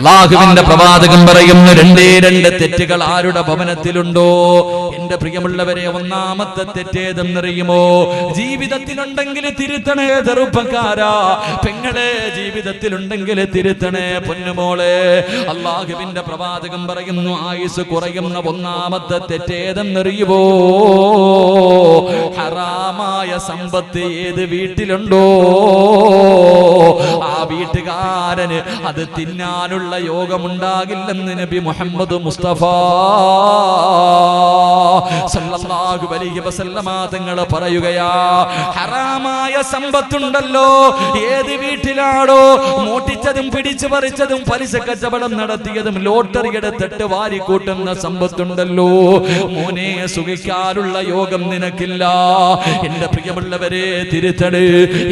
അല്ലാഹുവിന്റെ പ്രവാചകൻ പറയുന്നു, രണ്ട് തെറ്റുകൾ ആരുടെ ഭവനത്തിലുണ്ടോ? എന്റെ പ്രിയമുള്ളവരെ, ഒന്നാമത്തെ തെറ്റേതെന്നറിയുമോ? ജീവിതത്തിലുണ്ടെങ്കിൽ തിരുത്തണേ ചെറുപ്പക്കാരാ, പെങ്ങളെ ജീവിതത്തിലുണ്ടെങ്കിൽ തിരുത്തണേ പൊന്നുമോളെ. അല്ലാഹുവിന്റെ പ്രവാചകൻ പറയുന്നു, ആയുസ് കുറയുന്ന ഒന്നാമത്തെ തെറ്റേതെന്നറിയുമോ? ഹറാമായ സമ്പത്ത് ഏത് വീട്ടിലുണ്ടോ ആ വീട്ടുകാരന് അത് തിന്നാനുള്ള യോഗമുണ്ടാകില്ലെന്ന് നബി മുഹമ്മദ് മുസ്തഫ സല്ലല്ലാഹു അലൈഹി വസല്ലമ തങ്ങൾ പറയുകയാ. ഹറാമായ സമ്പത്തുണ്ടല്ലോ, ഏത് വീട്ടിലാണോ മോട്ടിച്ചതും പിടിച്ചു പറിച്ചതും പലിശ കച്ചവടം നടത്തിയതും ലോട്ടറി എടുത്തിട്ട് വാരിക്കൂട്ടുന്ന സമ്പത്തുണ്ടല്ലോ, മോനെ സുഖിക്കാനുള്ള യോഗം നിനക്കില്ല. എന്റെ പ്രിയമുള്ളവരെ, തിരുത്തട്.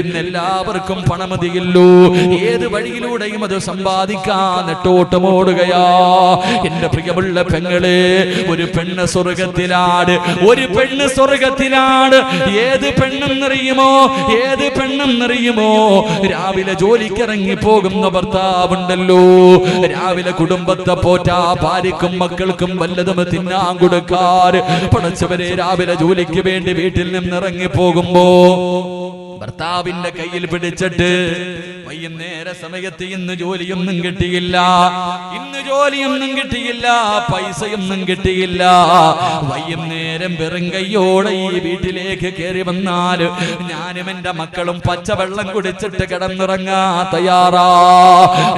ഇന്ന് എല്ലാവർക്കും പണമതിയല്ലോ, ഏത് വഴിയിലൂടെയും അത് സമ്പാദിക്കാൻ നെട്ടോട്ടമോടുകയാ. എന്റെ പ്രിയമുള്ള പെങ്ങളെ, ഒരു പെണ്ണ് സ്വർഗത്തിലാണ്, ഒരു പെണ്ണ് സ്വർഗത്തിലാണ്. ഏത് പെണ്ണെന്നറിയുമോ? ഏത് പെണ്ണെന്നറിയുമോ? രാവിലെ ജോലിക്കിറങ്ങി പോകുന്ന ഭർത്താവുണ്ടല്ലോ, രാവിലെ കുടുംബത്തെ പോറ്റാ ഭാര്യക്കും മക്കൾക്കും വല്ലതും തിന്നാൻ കൊടുക്കാറ് പടച്ചവരെ, രാവിലെ ജോലിക്ക് വേണ്ടി വീട്ടിൽ നിന്നിറങ്ങി പോകുമ്പോ ഭർത്താവിന്റെ കയ്യിൽ പിടിച്ചിട്ട് വൈകുന്നേര സമയത്ത് ഇന്ന് ജോലിയൊന്നും കിട്ടിയില്ല, ഇന്ന് ജോലിയൊന്നും കിട്ടിയില്ല, പൈസയൊന്നും കിട്ടിയില്ല. വൈകുന്നേരം വെറും കയ്യോടെ ഈ വീട്ടിലേക്ക് കയറി വന്നാൽ ഞാനും എന്റെ മക്കളും പച്ചവെള്ളം കുടിച്ചിട്ട് കിടന്നുറങ്ങാ തയ്യാറാ.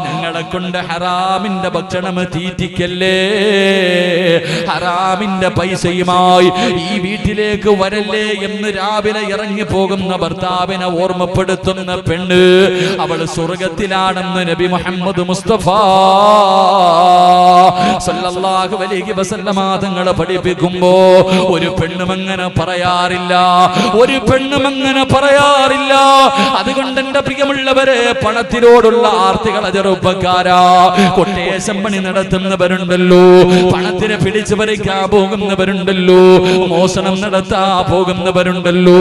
ഞങ്ങളെ കൊണ്ട് ഹറാമിന്റെ ഭക്ഷണം തീറ്റിക്കല്ലേ, ഹറാമിന്റെ പൈസയുമായി ഈ വീട്ടിലേക്ക് വരല്ലേ എന്ന് രാവിലെ ഇറങ്ങി പോകുന്ന ഭർത്താവിനെ ഓർമ്മപ്പെടുത്തുന്ന പെണ്ണ് അവൾ സ്വർഗത്തിലാണെന്ന് നബി മുഹമ്മദ് മുസ്തഫ സല്ലല്ലാഹു അലൈഹി വസല്ലമ തങ്ങൾ പഠിപ്പിക്കുമ്പോ ഒരു പെണ്ണും അങ്ങനെ പറയാറില്ല, ഒരു പെണ്ണും അങ്ങനെ പറയാറില്ല. അതുകൊണ്ട് എന്റെ പ്രിയമുള്ളവരെ, പണത്തിനോടുള്ള ആർത്തികളെ ചെറുപ്പക്കാരാ, കൊട്ടേഷൻ പണി നടത്തുന്നവരുണ്ടല്ലോ, പണത്തിനെ പിടിച്ചു പറിക്കാൻ പോകുന്നവരുണ്ടല്ലോ, മോഷണം നടത്താൻ പോകുന്നവരുണ്ടല്ലോ.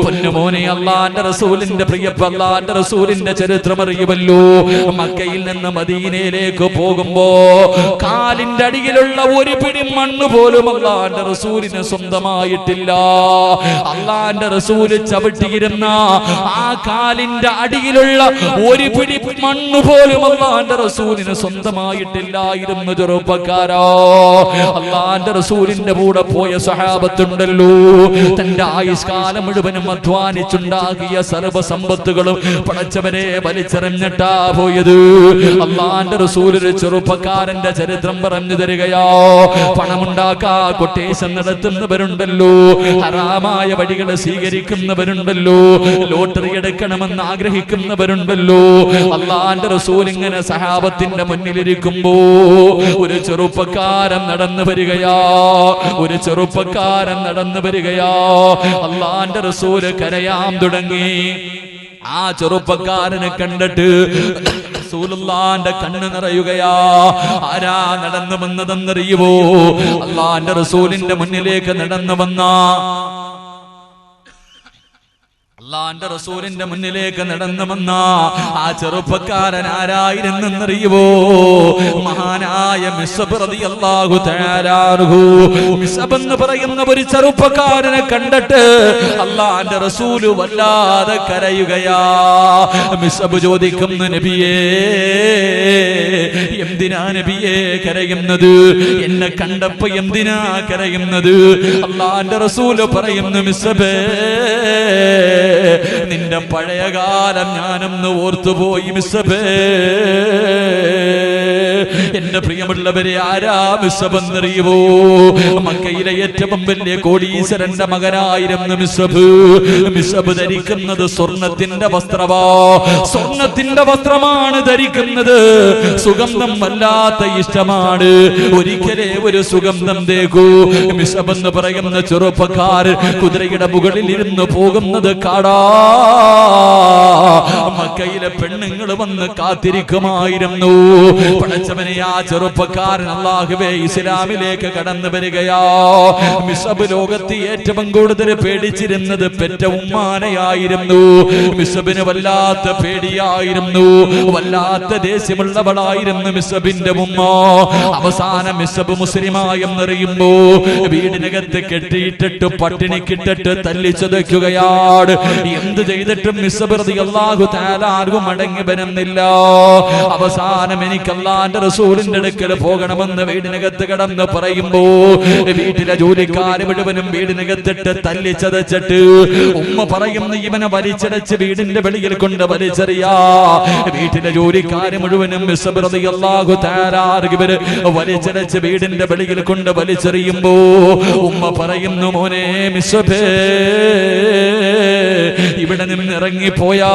പൊന്നുമോനെ, അല്ലാഹുവിന്റെ റസൂലിന്റെ അല്ലാഹുവിന്റെ റസൂലിന്റെ ചരിത്രം അറിയുമല്ലോ. മക്കയിൽ നിന്ന് മദീനയിലേക്ക് പോകുമ്പോ കാലിന്റെ അടിയിലുള്ള ഒരു പിടി മണ്ണ് പോലും അല്ലാഹുവിന്റെ റസൂലിന് സ്വന്തമായിട്ടില്ല. അല്ലാഹുവിന്റെ റസൂല് ചവിട്ടിയിരുന്ന ആ കാലിന്റെ അടിയിലുള്ള ഒരു പിടി മണ്ണ് പോലും അല്ലാഹുവിന്റെ റസൂലിന് സ്വന്തമായിട്ടില്ലായിരുന്നു. ചെറുപ്പക്കാരോ, അല്ലാഹുവിന്റെ റസൂലിന്റെ കൂടെ പോയ സഹാബത്തുണ്ടല്ലോ, തന്റെ ആയുഷ്കാലം മുഴുവനും അധ്വാനിച്ചുണ്ടാകിയ സർവ്വസമ്പത്തുകളും പടച്ചവനെ വലിച്ചെറിഞ്ഞിട്ടാ പോയത്. അല്ലാഹുവിന്റെ റസൂൽ ഒരു ചെറുപ്പക്കാരന്റെ ചരിത്രം പറഞ്ഞു തരികയോ. പണമുണ്ടാക്കാ കൊട്ടേഷൻ നടത്തുന്നവരുണ്ടല്ലോ, ഹറാമായ വഴികൾ സ്വീകരിക്കുന്നവരുണ്ടല്ലോ, ലോട്ടറി എടുക്കണമെന്ന് ആഗ്രഹിക്കുന്നവരുണ്ടല്ലോ. അല്ലാഹുവിന്റെ റസൂൽ ഇങ്ങനെ സഹാബത്തിന്റെ മുന്നിലിരിക്കുമ്പോ ഒരു ചെറുപ്പക്കാരൻ നടന്നു വരികയാ, ഒരു ചെറുപ്പക്കാരൻ നടന്നു വരികയാ. അല്ലാഹുവിന്റെ റസൂൽ കരയാൻ തുടങ്ങി. ആ ചെറുപ്പക്കാരനെ കണ്ടിട്ട് റസൂലുള്ളാഹിന്റെ കണ്ണ് നിറയുകയാ. ആരാ നടന്നു വന്നതെന്നറിയുമോ? അല്ലാഹുവിന്റെ റസൂലിന്റെ മുന്നിലേക്ക് നടന്നു വന്ന അല്ലാഹുവിന്റെ റസൂലിന്റെ മുന്നിലേക്ക് നടന്നു വന്ന ആ ചെറുപ്പക്കാരൻ ആരായിരുന്നെന്നറിയുമോ? മഹാനായ മിസ്അബ് റളിയല്ലാഹു തആല അൻഹു. മിസ്അബ് എന്ന് പറയുന്ന ഒരു ചെറുപ്പക്കാരനെ കണ്ടിട്ട് അല്ലാഹുവിന്റെ റസൂൽ വല്ലാതെ കരയുകയാ. മിസ്അബ് ചോദിക്കുന്നു, നബിയേ, എന്തിനാ നബിയേ കരയുന്നത്? എന്നെ കണ്ടപ്പോ എന്തിനാ കരയുന്നത്? അല്ലാഹുവിന്റെ റസൂൽ പറയുന്നു, മിസ്അബേ, നിന്റെ പഴയകാലം ഞാനൊന്ന് ഓർത്തുപോയി മിസ്സബേ. എന്റെ പ്രിയമുള്ളവരെ, ആരാ മിസ്സബ് എന്നറിയുമോ? മക്കയിലെ ഏറ്റവും വലിയ കോടീശ്വരന്റെ മകനായിരുന്നു മിസ്സബ്. മിസ്സബ് ധരിക്കുന്നത് സ്വർണത്തിന്റെ വസ്ത്രമാ, സ്വർണത്തിന്റെ വസ്ത്രമാണ് ധരിക്കുന്നത്. സുഗന്ധം വല്ലാത്ത ഇഷ്ടമാണ്. ഒരിക്കലേ ഒരു സുഗന്ധം തേക്കൂ. മിസ്സബ് എന്ന് പറയുന്ന ചെറുപ്പക്കാർ കുതിരയുടെ മുകളിൽ ഇരുന്ന് പോകുന്നത് കാണാ. മക്കയിലെ പെണ്ണുങ്ങൾ വന്ന് കാത്തിരിക്കുമായിരുന്നു. പടച്ചവനെ, ആ ചെറുപ്പക്കാരൻ അല്ലാഹുവേ ഇസ്ലാമിലേക്ക് കടന്നു വരികയാ. മിസ്അബ് ലോകത്ത് ഏറ്റവും കൂടുതൽ പേടിച്ചിരുന്നത് പെറ്റ ഉമ്മാനെയായിരുന്നു. മിസ്അബിന് വല്ലാത്ത പേടിയായിരുന്നു, വല്ലാത്ത ദേഷ്യമുള്ളവളായിരുന്നു മിസ്അബിന്റെ ഉമ്മ. അവസാനം മിസ്അബ് മുസ്ലിമായെന്നറിയുമ്പോ വീടിനകത്ത് കെട്ടിയിട്ടിട്ട് പട്ടിണിക്കിട്ടിട്ട് തല്ലിച്ചതയ്ക്കുകയാണ്. എന്ത് ചെയ്തിട്ടും മിസ്അബ് റളിയല്ലാഹു തആല ആർക്കും മടങ്ങി വരുന്നില്ല. അവസാനം എനിക്ക് അല്ലാഹുവിന്റെ റസൂലിന്റെ അടുക്കൽ പോകണമെന്ന് വീടിനകത്ത് കടന്ന് പറയുമ്പോ വീട്ടിലെ ജോലിക്കാര് മുഴുവനും വീടിനകത്തിട്ട് തല്ലിച്ചതച്ചിട്ട് ഉമ്മ പറയുന്നു ഇവനെ വലിച്ചടച്ച് വീടിന്റെ വെളിയിൽ കൊണ്ട് വലിച്ചെറിയാ. വീട്ടിലെ ജോലിക്കാര് മുഴുവനും മിസ്അബ് റളിയല്ലാഹു തആല ഇവര് വലിച്ചടച്ച് വീടിന്റെ വെളിയിൽ കൊണ്ട് വലിച്ചെറിയുമ്പോ ഉമ്മ പറയുന്നു മോനെ മിസ്അബേ, ഇവിടെ നിന്ന് ഇറങ്ങിപ്പോയാ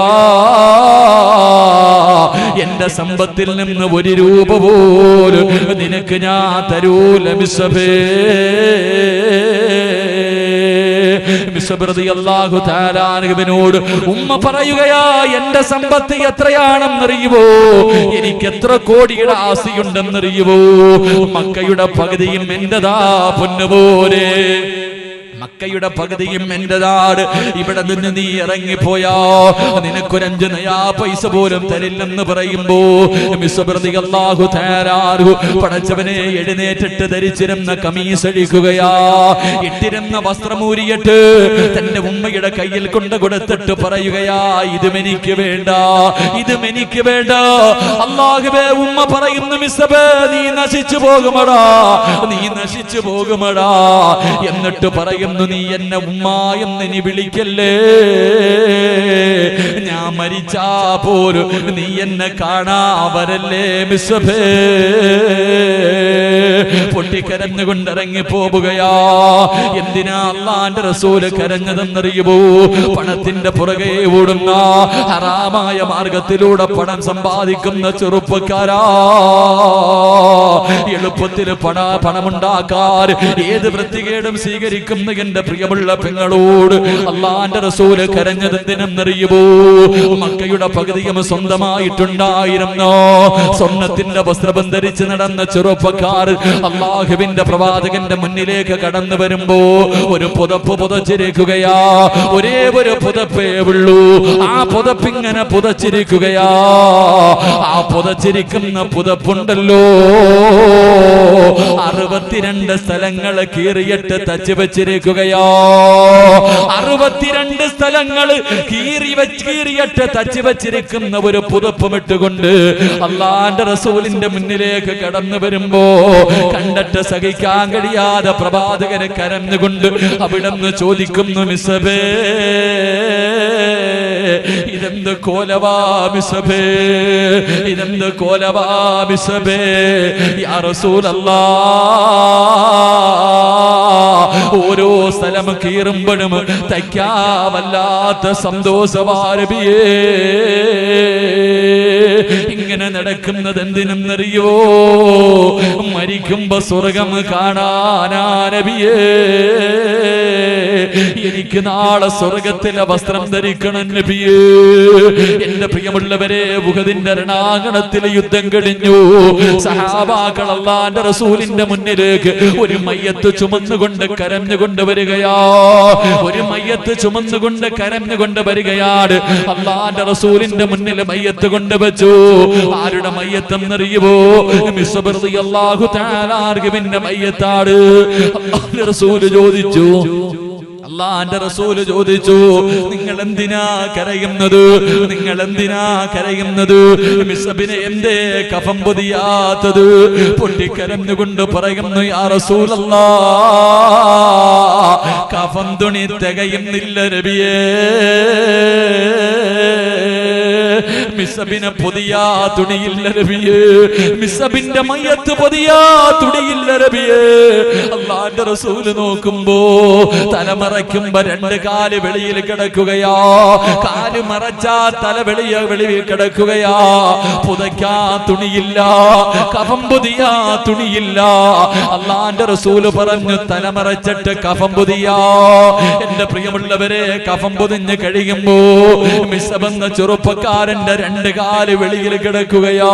എന്റെ സമ്പത്തിൽ നിന്ന് ഒരു രൂപ പോലും നിനക്ക് ഞാൻ തരൂല മിസ്അബേ. മിസ്അബ് റളിയല്ലാഹു തആല അൻഹുവിനോട് ഉമ്മ പറയുകയാ, എന്റെ സമ്പത്ത് എത്രയാണെന്നറിയുവോ? എനിക്ക് എത്ര കോടിയുടെ ആസ്തിയുണ്ടെന്നറിയുവോ? മക്കയുടെ പകുതിയും എന്റെതാ പൊന്നുപോലെ, മക്കയുടെ പകുതിയും എന്റെതാണ്. ഇവിടെ നിന്ന് നീ ഇറങ്ങിപ്പോയാ നിനക്കൊരഞ്ച് നയാ പൈസ പോലും തരില്ലെന്ന് പറയുമ്പോ മിസ്അബ് റളിയല്ലാഹു തആല പടച്ചവനെ എഴുന്നേറ്റിട്ട് ധരിച്ചിരുന്ന കമീസ് അഴിക്കുകയാ. ഇട്ടിരുന്ന വസ്ത്രമൂരിയിട്ട് തന്റെ ഉമ്മയുടെ കയ്യിൽ കൊണ്ട് കൊടുത്തിട്ട് പറയുകയാ, ഇതും എനിക്ക് വേണ്ട, ഇതും എനിക്ക് വേണ്ട. അല്ലാഹുവേ, ഉമ്മ പറയുന്നു മിസ്അബ് നീ നശിച്ചു പോകുമടാ, നീ നശിച്ചു പോകുമടാ. എന്നിട്ട് പറയും, നീ എന്നെ ഉമ്മ എന്ന് നീ വിളിക്കല്ലേ, ഞാൻ മരിച്ചാ പോലും നീ എന്നെ കാണാ വരല്ലേ മിസ്അബേ. പൊട്ടിക്കരഞ്ഞുകൊണ്ട് ഇറങ്ങി പോവുകയാ. എന്തിനാ അല്ലാഹുവിന്റെ റസൂല് കരഞ്ഞതെന്നറിയുമോ? പണത്തിന്റെ പുറകെ ഓടുന്ന ഹറാമായ മാർഗത്തിലൂടെ പണം സമ്പാദിക്കുന്ന ചെറുപ്പക്കാരാ, എളുപ്പത്തിൽ പണമുണ്ടാക്കാൻ ഏത് വൃത്തികേടും സ്വീകരിക്കുന്ന എന്റെ പ്രിയമുള്ള പെങ്ങളോട് അല്ലാഹുവിന്റെ റസൂല് കരഞ്ഞതെന്തിനെന്നറിയുമോ? മക്കയുടെ പകുതിയും സ്വന്തമായിട്ടുണ്ടായിരുന്നോ സ്വർണത്തിന്റെ വസ്ത്രം ധരിച്ച് നടന്ന ചെറുപ്പക്കാർ അല്ലാഹുവിന്റെ പ്രവാചകന്റെ മുന്നിലേക്ക് കടന്നു വരുമ്പോ ഒരു പുതപ്പ് പുതച്ചിരിക്കുകയാ. ഒരേ ഒരു പുതപ്പേ ഉള്ളൂ. ആ പുതപ്പിങ്ങനെ പുതച്ചിരിക്കുകയാ. ആ പുതച്ചിരിക്കുന്ന പുതപ്പുണ്ടല്ലോ 62 സ്ഥലങ്ങൾ കീറിയിട്ട് തച്ച് വെച്ചിരിക്കുകയാ. 62 സ്ഥലങ്ങൾ കീറിയിട്ട് തച്ച് വെച്ചിരിക്കുന്ന ഒരു പുതപ്പുമിട്ടുകൊണ്ട് അല്ലാഹുവിന്റെ റസൂലിന്റെ മുന്നിലേക്ക് കടന്നു വരുമ്പോ കണ്ടിട്ട് സഹിക്കാൻ കഴിയാതെ പ്രവാചകനെ കരഞ്ഞുകൊണ്ട് അവിടുന്ന് ചോദിക്കുന്നു, മിസ്അബേ, ഇതെന്ത് കോലവാ മിസ്അബേ, ഇതെന്ത് കോലവാ മിസ്അബേ. യാ റസൂലല്ലാഹ്, ഓരോ സ്ഥലം കീറുമ്പോഴും തയ്ക്കാവല്ലാത്ത സന്തോഷവാരബിയേ. ഇങ്ങനെ നടക്കുന്നത് എന്തിനെന്നറിയോ? മരിക്കുമ്പോ സ്വർഗം കാണാനാ നബിയേ. എനിക്ക് നാളെ സ്വർഗത്തിലെ വസ്ത്രം ധരിക്കണം നബിയേ. എന്റെ പ്രിയമുള്ളവരെ, ഉഹദിന്റെ രണാങ്കണത്തിൽ യുദ്ധം കഴിഞ്ഞു. സഹാബാക്കൾ അല്ലാഹുവിന്റെ റസൂലിന്റെ മുന്നിലേക്ക് ഒരു മയ്യത്ത് ചുമന്നുകൊണ്ട് കരഞ്ഞുകൊണ്ട് വരികയാ. ഒരു മയ്യത്ത് ചുമന്നുകൊണ്ട് കരഞ്ഞുകൊണ്ട് വരികയാണ്. അല്ലാഹുവിന്റെ റസൂലിന്റെ മുന്നിൽ മയ്യത്ത് കൊണ്ടുവച്ചു. ആരുടെ മയ്യത്തെന്നറിയുമോ? മിസ്അബ് റളിയല്ലാഹു തആല അൻഹുവിന്റെ മയ്യത്താണ്. അല്ലാഹുവിന്റെ റസൂല് ചോദിച്ചു, അല്ലാഹുവിന്റെ റസൂല് ചോദിച്ചു, നിങ്ങൾ എന്തിനാ കരയുന്നത്? നിങ്ങൾ എന്തിനാ കരയുന്നത്? മിസ്അബിനെ എന്തേ കഫൻ പൊതിയാത്തത്? പൊട്ടിക്കരഞ്ഞുകൊണ്ട് പറയുന്നു, യാ റസൂലല്ലാഹ്, കഫൻ തുണി തികയുന്നില്ല നബിയേ. മിസ്അബിനെ പൊതിയാ തുണിയില്ല നബിയേ. മിസ്അബിന്റെ മയ്യത്ത് പൊതിയാ തുണിയില്ല നബിയേ. അല്ലാഹുവിന്റെ റസൂല് നോക്കുമ്പോ തലമറയ്ക്കുമ്പോ 2 കാല് വെളിയിൽ കിടക്കുകയാ. കാല് മറച്ചാ തല വെളിയിൽ കിടക്കുകയാ. പുതയ്ക്കാ തുണിയില്ല, കഫൻ പൊതിയാ തുണിയില്ല. അല്ലാഹുവിന്റെ റസൂല് പറഞ്ഞു, തലമറച്ചിട്ട് കഫൻ പൊതിയാ. എന്റെ പ്രിയമുള്ളവരെ, കഫൻ പൊതിഞ്ഞ് കഴിയുമ്പോ മിസ്അബ് എന്ന ചെറുപ്പക്കാരൻ ചെറുപ്പക്കാരന്റെ 2 കാല് വെളിയിൽ കിടക്കുകയാ.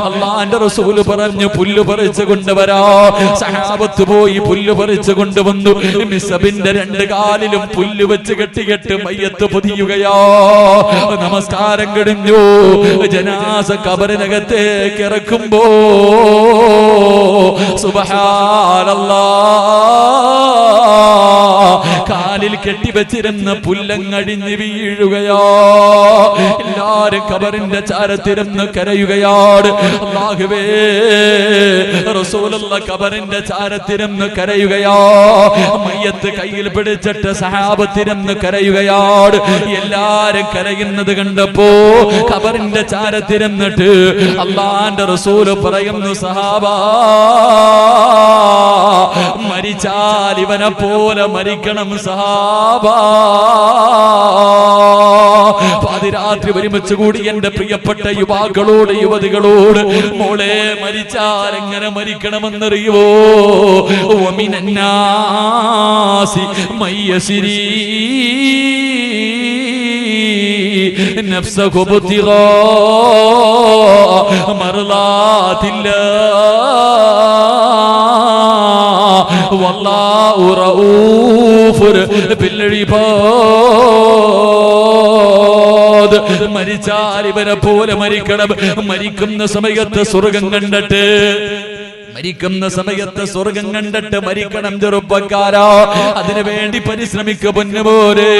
അള്ളാന്റെ റസൂല് പറഞ്ഞു പുല്ല് പറിച്ചു കൊണ്ടുവരാ. സഹാബത്ത് പോയി പുല്ല് പറിച്ചു കൊണ്ടുവന്നു. മിസ്അബിന്റെ 2 കാലിലും പുല്ല് വെച്ച് കെട്ടികെട്ട് മയ്യത്ത് പൊതിയുകയാ. നമസ്കാരം കഴിഞ്ഞു. ജനാസ ഖബറിനകത്തേക്ക് ഇറക്കുമ്പോ സുബ്ഹാനല്ലാഹ്, കാലിൽ കെട്ടിവെച്ചിരുന്ന പുല്ലങ്ങടിഞ്ഞ് വീഴുകയാ. എല്ലാരും ഖബറിന്റെ ചാരത്തിരുന്ന് കരയുകയാണ്. അല്ലാഹുവേ, റസൂലുള്ള ഖബറിന്റെ ചാരത്തിരുന്ന് കരയുകയാ. മയ്യത്ത് കയ്യിൽ പിടിച്ചിട്ട് സഹാബത്തിരുന്ന് കരയുകയാണ്. എല്ലാരും കരയുന്നത് കണ്ടപ്പോ ഖബറിന്റെ ചാരത്തിരുന്നിട്ട് അള്ളാന്റെ റസൂല് പറയുന്നു, സഹാബാ, മരിച്ചാൽ ഇവനെ പോലെ മരിക്കണം സഹാബാ. പാതിരാത്രി ഒരുമിച്ച് കൂടി എന്റെ പ്രിയപ്പെട്ട യുവാക്കളോട് യുവതികളോട്, മോളെ മരിച്ചാൽ എങ്ങനെ മരിക്കണമെന്നറിയുവോ? വമിനന്നാസി മയ്യസിരീ നഫ്സഹു ബുതിഗാ മർളാതില്ലാഹ് വല്ലാഹു റഊഫുർ ബിൽ ഇബാദ്. മരിച്ചാൽ ഇവരെ പോലെ മരിക്കണം. മരിക്കുന്ന സമയത്ത് സ്വർഗം കണ്ടിട്ട്, മരിക്കുന്ന സമയത്ത് സ്വർഗം കണ്ടിട്ട് മരിക്കണം ചെറുപ്പക്കാരാ. അതിനു വേണ്ടി പരിശ്രമിക്കുക പൊന്നുമോനെ.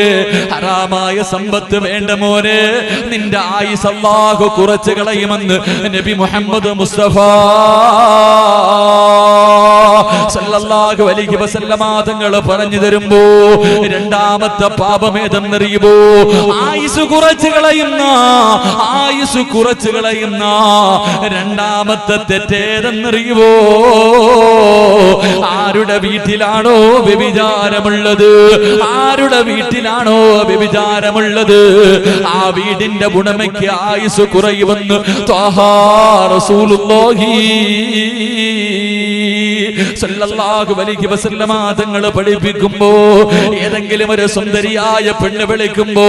ഹറാമായ സമ്പത്ത് വേണ്ട മോനെ. നിന്റെ ആയുസ് അല്ലാഹു കുറച്ച് കളയുമെന്ന് നബി മുഹമ്മദ് മുസ്തഫ സല്ലല്ലാഹു അലൈഹി വസല്ലമ തങ്ങൾ പറഞ്ഞു തരുമ്പോ രണ്ടാമത്തെ പാപമേതെന്നറിയുമോ? ആയുസ് കുറച്ച് കളയുന്ന രണ്ടാമത്തെ തെറ്റേതെന്നറിയുമോ? ആരുടെ വീട്ടിലാണോ വ്യഭിചാരമുള്ളത്, ആ വീടിന്റെ ഉടമയ്ക്ക് ആയുസ് കുറയുമെന്ന് ത്വാഹാ റസൂലുള്ളാഹി സല്ലല്ലാഹു അലൈഹി വസല്ലമ തങ്ങൾ പഠിപ്പിക്കുമ്പോ, ഏതെങ്കിലും ഒരു സുന്ദരിയായ പെണ്ണ് വിളിക്കുമ്പോ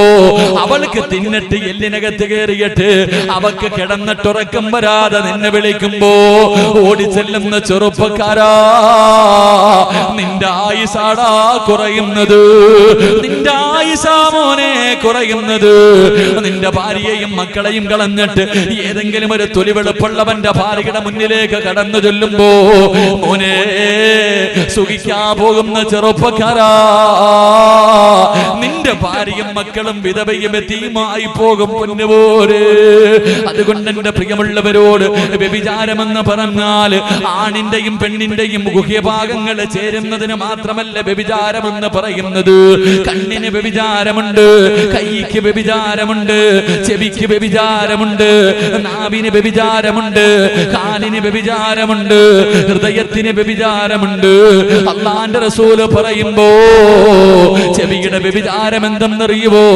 അവൾക്ക് തിന്നിട്ട് എല്ലിനകത്ത് കയറിയിട്ട് അവക്ക് കിടന്നിട്ടുറക്കം വരാതെ നിന്നെ വിളിക്കുമ്പോ ഓടിച്ചെല്ലുന്ന ചെറുപ്പക്കാരാ, നിന്റെ ആയുസാടാ കുറയുന്നത്, നിന്റെ ആയുസാ മോനെ കുറയുന്നത്. നിന്റെ ഭാര്യയെയും മക്കളെയും കളഞ്ഞിട്ട് ഏതെങ്കിലും ഒരു തൊലിവെളുപ്പുള്ളവന്റെ ഭാര്യയുടെ മുന്നിലേക്ക് കടന്നു ചൊല്ലുമ്പോ, മോനെ സുഖിക്കാൻ പോകുന്ന ചെറുപ്പക്കാരാ, നിന്റെ ഭാര്യയും മക്കളും വിധവയും യതീമായി പോകും പൊന്നുപോരെ. അതുകൊണ്ട് എന്റെ പ്രിയമുള്ളവരോട്, വ്യഭിചാരമെന്ന് പറഞ്ഞാൽ ആണിന്റെയും പെണ്ണിന്റെയും ഗുഹ്യഭാഗങ്ങൾ ചേരുന്നതിന് മാത്രമല്ല വ്യഭിചാരമെന്ന് പറയുന്നത്. കണ്ണിന് വ്യഭിചാരമുണ്ട്, കൈക്ക് വ്യഭിചാരമുണ്ട്, ചെവിക്ക് വ്യഭിചാരമുണ്ട്, നാവിന് വ്യഭിചാരമുണ്ട്, കാലിന് വ്യഭിചാരമുണ്ട്, ഹൃദയത്തിന് വ്യഭിചാരമുണ്ട്. അല്ലാഹുവിന്റെ റസൂൽ പറയുമ്പോ ചെവിയുടെ വ്യഭിചാരം എന്തെന്നറിയുവോ?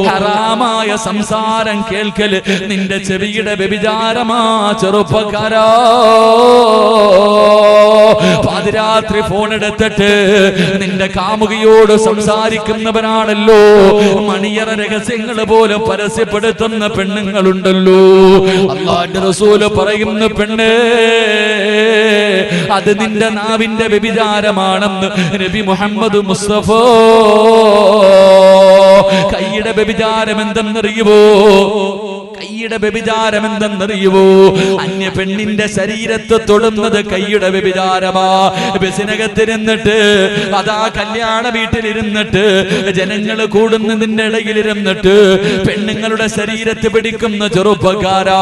ഹറാമായ സംസാരം കേൾക്കൽ നിന്റെ ചെവിയുടെ വ്യഭിചാരമാ ചെറുപ്പക്കാരാ. പാതിരാത്രി ഫോൺ എടുത്തിട്ട് നിന്റെ കാമുകിയോട് സംസാരിക്കുന്നവനാണല്ലോ മണിയറ രഹസ്യങ്ങൾ പോലെ പരസ്യപ്പെടുത്തുന്ന പെണ്ണുങ്ങളുണ്ടല്ലോ. അല്ലാഹുവിന്റെ റസൂൽ പറയുന്നു, പെണ്ണേ, അത് നിന്റെ നാവിന്റെ വ്യഭിചാരമാണെന്ന് നബി മുഹമ്മദ് മുസ്തഫ. കൈയുടെ വ്യഭിചാരം എന്തെന്നറിയുവോ? കൈയുടെ വ്യഭിചാരം എന്തെന്നറിയുവോ? അന്യ പെണ്ണിന്റെ ശരീരത്തെ തൊടുന്നത് കൈയുടെ വ്യഭിചാരമാ. ബസിനകത്തിരുന്നിട്ട്, അതാ കല്യാണ വീട്ടിലിരുന്നിട്ട്, ജനങ്ങൾ കൂടുന്നതിന്റെ ഇടയിലിരുന്നിട്ട് പെണ്ണുങ്ങളുടെ ശരീരത്തെ പിടിക്കുന്ന ചെറുപ്പക്കാരാ,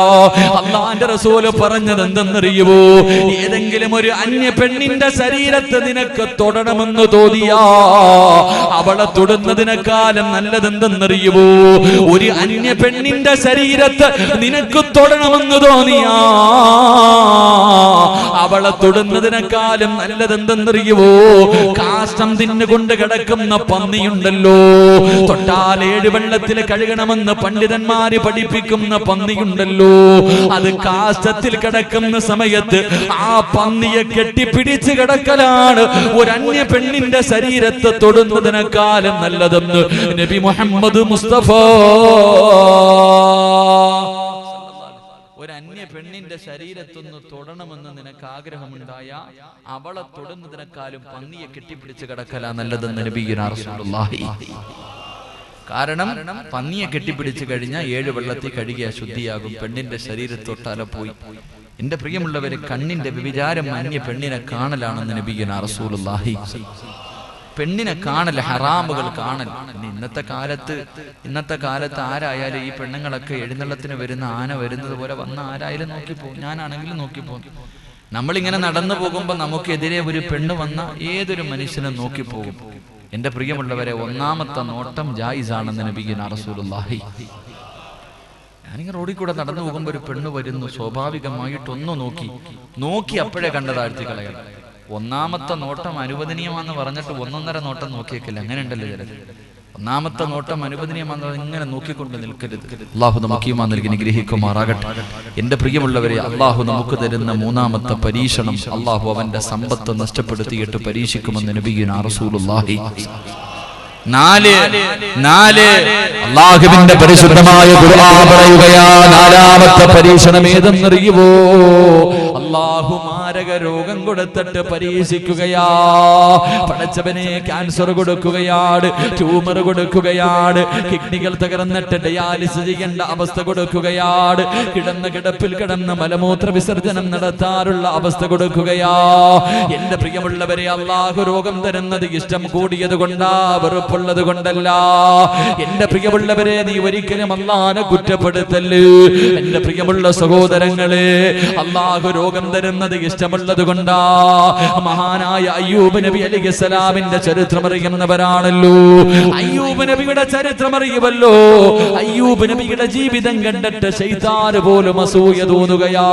അല്ലാഹുവിന്റെ റസൂല് പറഞ്ഞത് എന്തെന്നറിയുവോ? ഏതെങ്കിലും ഒരു അന്യ പെണ്ണിന്റെ ശരീരത്തെ നിനക്ക് തൊടണമെന്ന് തോന്നിയാ അവളെ തൊടുന്നതിനേക്കാളും നല്ലതെന്തെന്നറിയുവോ? ഒരു അന്യ പെണ്ണിന്റെ ശരീരത്തെ നിനക്ക് തൊടണമെന്ന് തോന്നിയാ അവൾ അവളെ തൊടുന്നതിനേക്കാളും നല്ലതെന്തെന്നറിയുവോ? കാഷ്ടം തിന്നുകൊണ്ട് കിടക്കുന്ന പന്നിയുണ്ടല്ലോ, തൊട്ടാൽ 7 വെള്ളത്തിൽ കഴുകണമെന്ന് പണ്ഡിതന്മാര് പഠിപ്പിക്കുന്ന പന്നിയുണ്ടല്ലോ, അത് കാഷ്ടത്തിൽ കിടക്കുന്ന സമയത്ത് ആ പന്നിയെ കെട്ടിപ്പിടിച്ച് കിടക്കലാണ് ഒരു അന്യ പെണ്ണിന്റെ ശരീരത്തെ തൊടുന്നതിനേക്കാളും നല്ലതെന്ന് നബി മുഹമ്മദ് മുസ്തഫ. ഒരു അന്യ പെണ്ണിന്റെ ശരീരത്തൊന്ന് തൊടണമെന്ന് നിനക്ക് ആഗ്രഹമുണ്ടായ അവളെ തൊടുന്നതിനേക്കാളും പന്നിയെ കെട്ടിപ്പിടിച്ച് കിടക്കലാ നല്ലതെന്ന് നബിയുനാ റസൂലുള്ളാഹി. കാരണം പന്നിയെ കെട്ടിപ്പിടിച്ച് കഴിഞ്ഞാൽ 7 വെള്ളത്തിൽ കഴുകിയ ശുദ്ധിയാകും. പെണ്ണിന്റെ ശരീരത്തൊട്ടാലെ പോയി. എന്റെ പ്രിയമുള്ളവരെ, കണ്ണിന്റെ വ്യഭിചാരം അന്യ പെണ്ണിനെ കാണലാണെന്ന് നബിയുനാ റസൂലുള്ളാഹി. പെണ്ണിനെ കാണൽ, ഹറാമുകൾ കാണൽ. ഇന്നത്തെ കാലത്ത് ആരായാലും ഈ പെണ്ണുങ്ങളൊക്കെ എഴുന്നള്ളത്തിന് വരുന്ന ആന വരുന്നത് പോലെ വന്ന ആരായാലും നോക്കിപ്പോ, ഞാനാണെങ്കിലും നോക്കിപ്പോ. നമ്മളിങ്ങനെ നടന്നു പോകുമ്പോ നമുക്കെതിരെ ഒരു പെണ്ണ് വന്ന ഏതൊരു മനുഷ്യനും നോക്കിപ്പോകും. എന്റെ പ്രിയമുള്ളവരെ, ഒന്നാമത്തെ നോട്ടം ജായിസാണെന്ന് നബിയുനാ റസൂലുള്ളാഹി. ഞാനിങ്ങനെ റോഡിൽ കൂടെ നടന്നു പോകുമ്പോ ഒരു പെണ്ണ് വരുന്നു, സ്വാഭാവികമായിട്ടൊന്നു നോക്കി അപ്പോഴേ കണ്ട താഴ്ത്തി കളയണം. ഒന്നാമത്തെ നോട്ടം അനുവദനീയമാണെന്ന് പറഞ്ഞിട്ട് 1.5 നോട്ടം നോക്കിയേക്കില്ല. അങ്ങനെ ഉണ്ടല്ലോ ചിലർ. ഒന്നാമത്തെ നോട്ടം അനുവദനീയമാണെന്ന് ഇങ്ങനെ നോക്കിക്കൊണ്ട് നിൽക്കരുത്. അള്ളാഹു നമുക്ക് ഈമാൻ നൽകി അനുഗ്രഹിക്കുമാറാകട്ടെ. എന്റെ പ്രിയമുള്ളവരെ, അള്ളാഹു നമുക്ക് തരുന്ന 3ാമത്തെ പരീക്ഷണം, അള്ളാഹു അവന്റെ സമ്പത്ത് നഷ്ടപ്പെടുത്തിയിട്ട് പരീക്ഷിക്കുമെന്ന് നബിയുനാ റസൂലുള്ളാഹി. 4 അല്ലാഹുവിന്റെ പരിശുദ്ധമായ ഖുർആൻ പറയുകയാ, 4ാമത്തെ പരീക്ഷണം ഏതെന്നറിയുവോ? അല്ലാഹു മാരക രോഗം കൊടുത്തിട്ട് പരീക്ഷിക്കുകയാ. പടച്ചവനെ ക്യാൻസർ കൊടുക്കുകയാണ്, ട്യൂമർ കൊടുക്കുകയാണ്, കിഡ്നികൾ തകർന്നിട്ട് ഡയാലിസിസ് ചെയ്യേണ്ട അവസ്ഥ കൊടുക്കുകയാണ്, കിടപ്പിൽ കിടന്ന് മലമൂത്ര വിസർജനം നടത്താറുള്ള അവസ്ഥ കൊടുക്കുകയാ. എന്റെ പ്രിയമുള്ളവരെ, അല്ലാഹു രോഗം തരുന്നത് ഇഷ്ടം കൂടിയത് കൊണ്ടാ, വെറുപ്പുള്ളത് കൊണ്ടല്ല. എന്റെ പ്രിയമുള്ളവരെ, നീ ഒരിക്കലും അല്ലാഹുവിനെ കുറ്റപ്പെടുത്തല്ലേ. എന്റെ പ്രിയമുള്ള സഹോദരങ്ങളെ, അല്ലാഹു രോഗം തരുന്നത് ഇഷ്ടമുള്ളത് കൊണ്ടാ. മഹാനായ അയ്യൂബ് നബി അലൈഹിസ്സലാമിന്റെ ചരിത്രം അറിയുന്നവരാണല്ലോ. അയ്യൂബ് നബിയുടെ ചരിത്രം അറിയുമല്ലോ. അയ്യൂബ് നബിയുടെ ജീവിതം കണ്ടിട്ട് ശൈത്താൻ പോലും അസൂയ തോന്നുകയാ.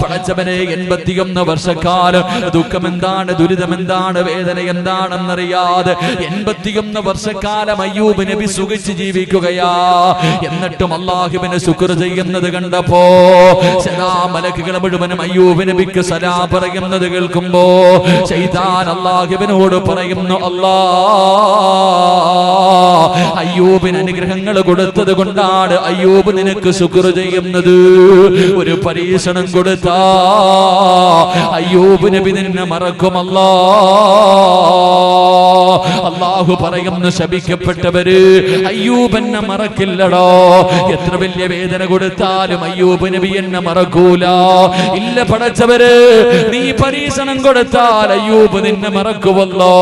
പടച്ചവനെ, 81 വർഷക്കാലം ദുഃഖം എന്താണ്, ദുരിതം എന്താണ്, വേദന എന്താണെന്നറിയാതെ 81 വർഷക്കാലം അയ്യൂബ് നബി സുഖിച്ച് ജീവിക്കുകയാ. എന്നിട്ടും അല്ലാഹുവിനെ ശുക്ർ ചെയ്യുന്നത് കണ്ടപ്പോ മലക്കുകൾ മുഴുവനും അയ്യൂബ് നബിക്ക് സലാം പറയുന്നത് കേൾക്കുമ്പോ ശൈത്താൻ അല്ലാഹുവിനോട് പറയുന്നു, അയ്യൂബിന് അനുഗ്രഹങ്ങൾ കൊടുത്തത് കൊണ്ടാണ് അയ്യൂബ് നിനക്ക് ശുക്ർ ചെയ്യുന്നത്. ഒരു പരീക്ഷണം കൊടുത്താ അയ്യൂബ് നബി നിന്നെ മറക്കുമല്ലാ. അല്ലാഹു പറയുന്നു, ശപിക്കപ്പെട്ടവര് അയ്യൂബ് എന്നെ മറക്കില്ലടോ. എത്ര വലിയ വേദന കൊടുത്താലും അയ്യൂബ് നബി എന്നെ മറക്കൂല. ഇല്ല പടച്ചവര്, നീ പരീക്ഷണം കൊടുത്താൽ അയ്യൂബ് നിന്നെ മറക്കുമല്ലോ.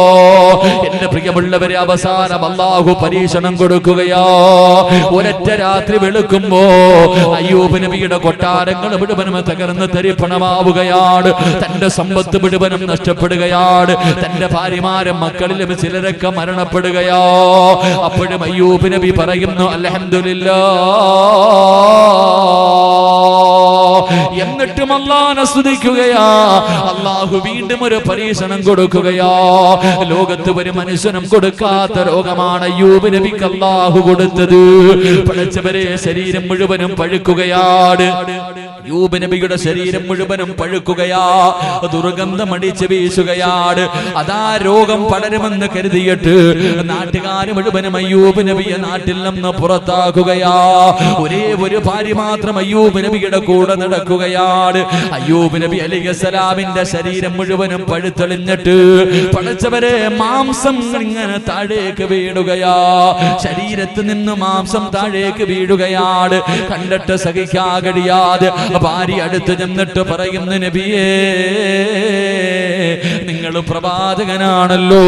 എന്റെ പ്രിയമുള്ളവരെ, അവസാനം അല്ലാഹു പരീക്ഷണം കൊടുക്കുകയാ. ഒരൊറ്റ രാത്രി വെളുക്കുമ്പോ അയ്യൂബ് നബിയുടെ കൊട്ടാരങ്ങൾ മുഴുവനും തകർന്ന് തരിപ്പണമാവുകയാണ്. തന്റെ സമ്പത്ത് മുഴുവനും നഷ്ടപ്പെടുകയാണ്. തന്റെ ഭാര്യമാരും മക്കളിലും ചിലരൊക്കെ മരണപ്പെടുകയോ. അപ്പോഴും അയ്യൂബ് നബി പറയുന്നു, അൽഹംദുലില്ലാഹ്. എന്നിട്ടും അല്ലാഹുവിനെ സ്തുതിക്കുകയാ. അല്ലാഹു വീണ്ടും ഒരു പരീക്ഷണം കൊടുക്കുകയാ. ലോകത്ത് ഒരു മനുഷ്യനും കൊടുക്കാത്ത രോഗമാണ് അയ്യൂബ് നബിക്ക് അല്ലാഹു കൊടുത്തത്. പടച്ചവരെ, ശരീരം മുഴുവനും പഴുക്കുകയാണ്. അയ്യൂബ് നബിയുടെ ശരീരം മുഴുവനും പഴുക്കുകയാ. ദുർഗന്ധം അടിച്ച് വീശുകയാണ്. അതാ രോഗം പടരുമെന്ന് കരുതിയിട്ട് നാട്ടുകാർ മുഴുവനും അയ്യൂബ് നബിയെ നാട്ടിൽ നിന്ന് പുറത്താക്കുകയാ. ഒരേ ഒരു ഭാര്യ മാത്രം അയ്യൂബ് നബിയുടെ കൂടെ നടക്കുകയാണ്. അയ്യൂബ് നബി അലൈഹിസ്സലാമിന്റെ ശരീരം മുഴുവനും പഴുത്തെളിഞ്ഞിട്ട് പടച്ചവരെ മാംസം ഇങ്ങനെ താഴേക്ക് വീഴുകയാ. ശരീരത്തിൽ നിന്ന് മാംസം താഴേക്ക് വീഴുകയാണ്. കണ്ടിട്ട് സഹിക്കാൻ കഴിയാതെ ഭാര്യ അടുത്ത് ചെന്നിട്ട് പറയുന്നു, നബിയേ, നിങ്ങൾ പ്രവാചകനാണല്ലോ,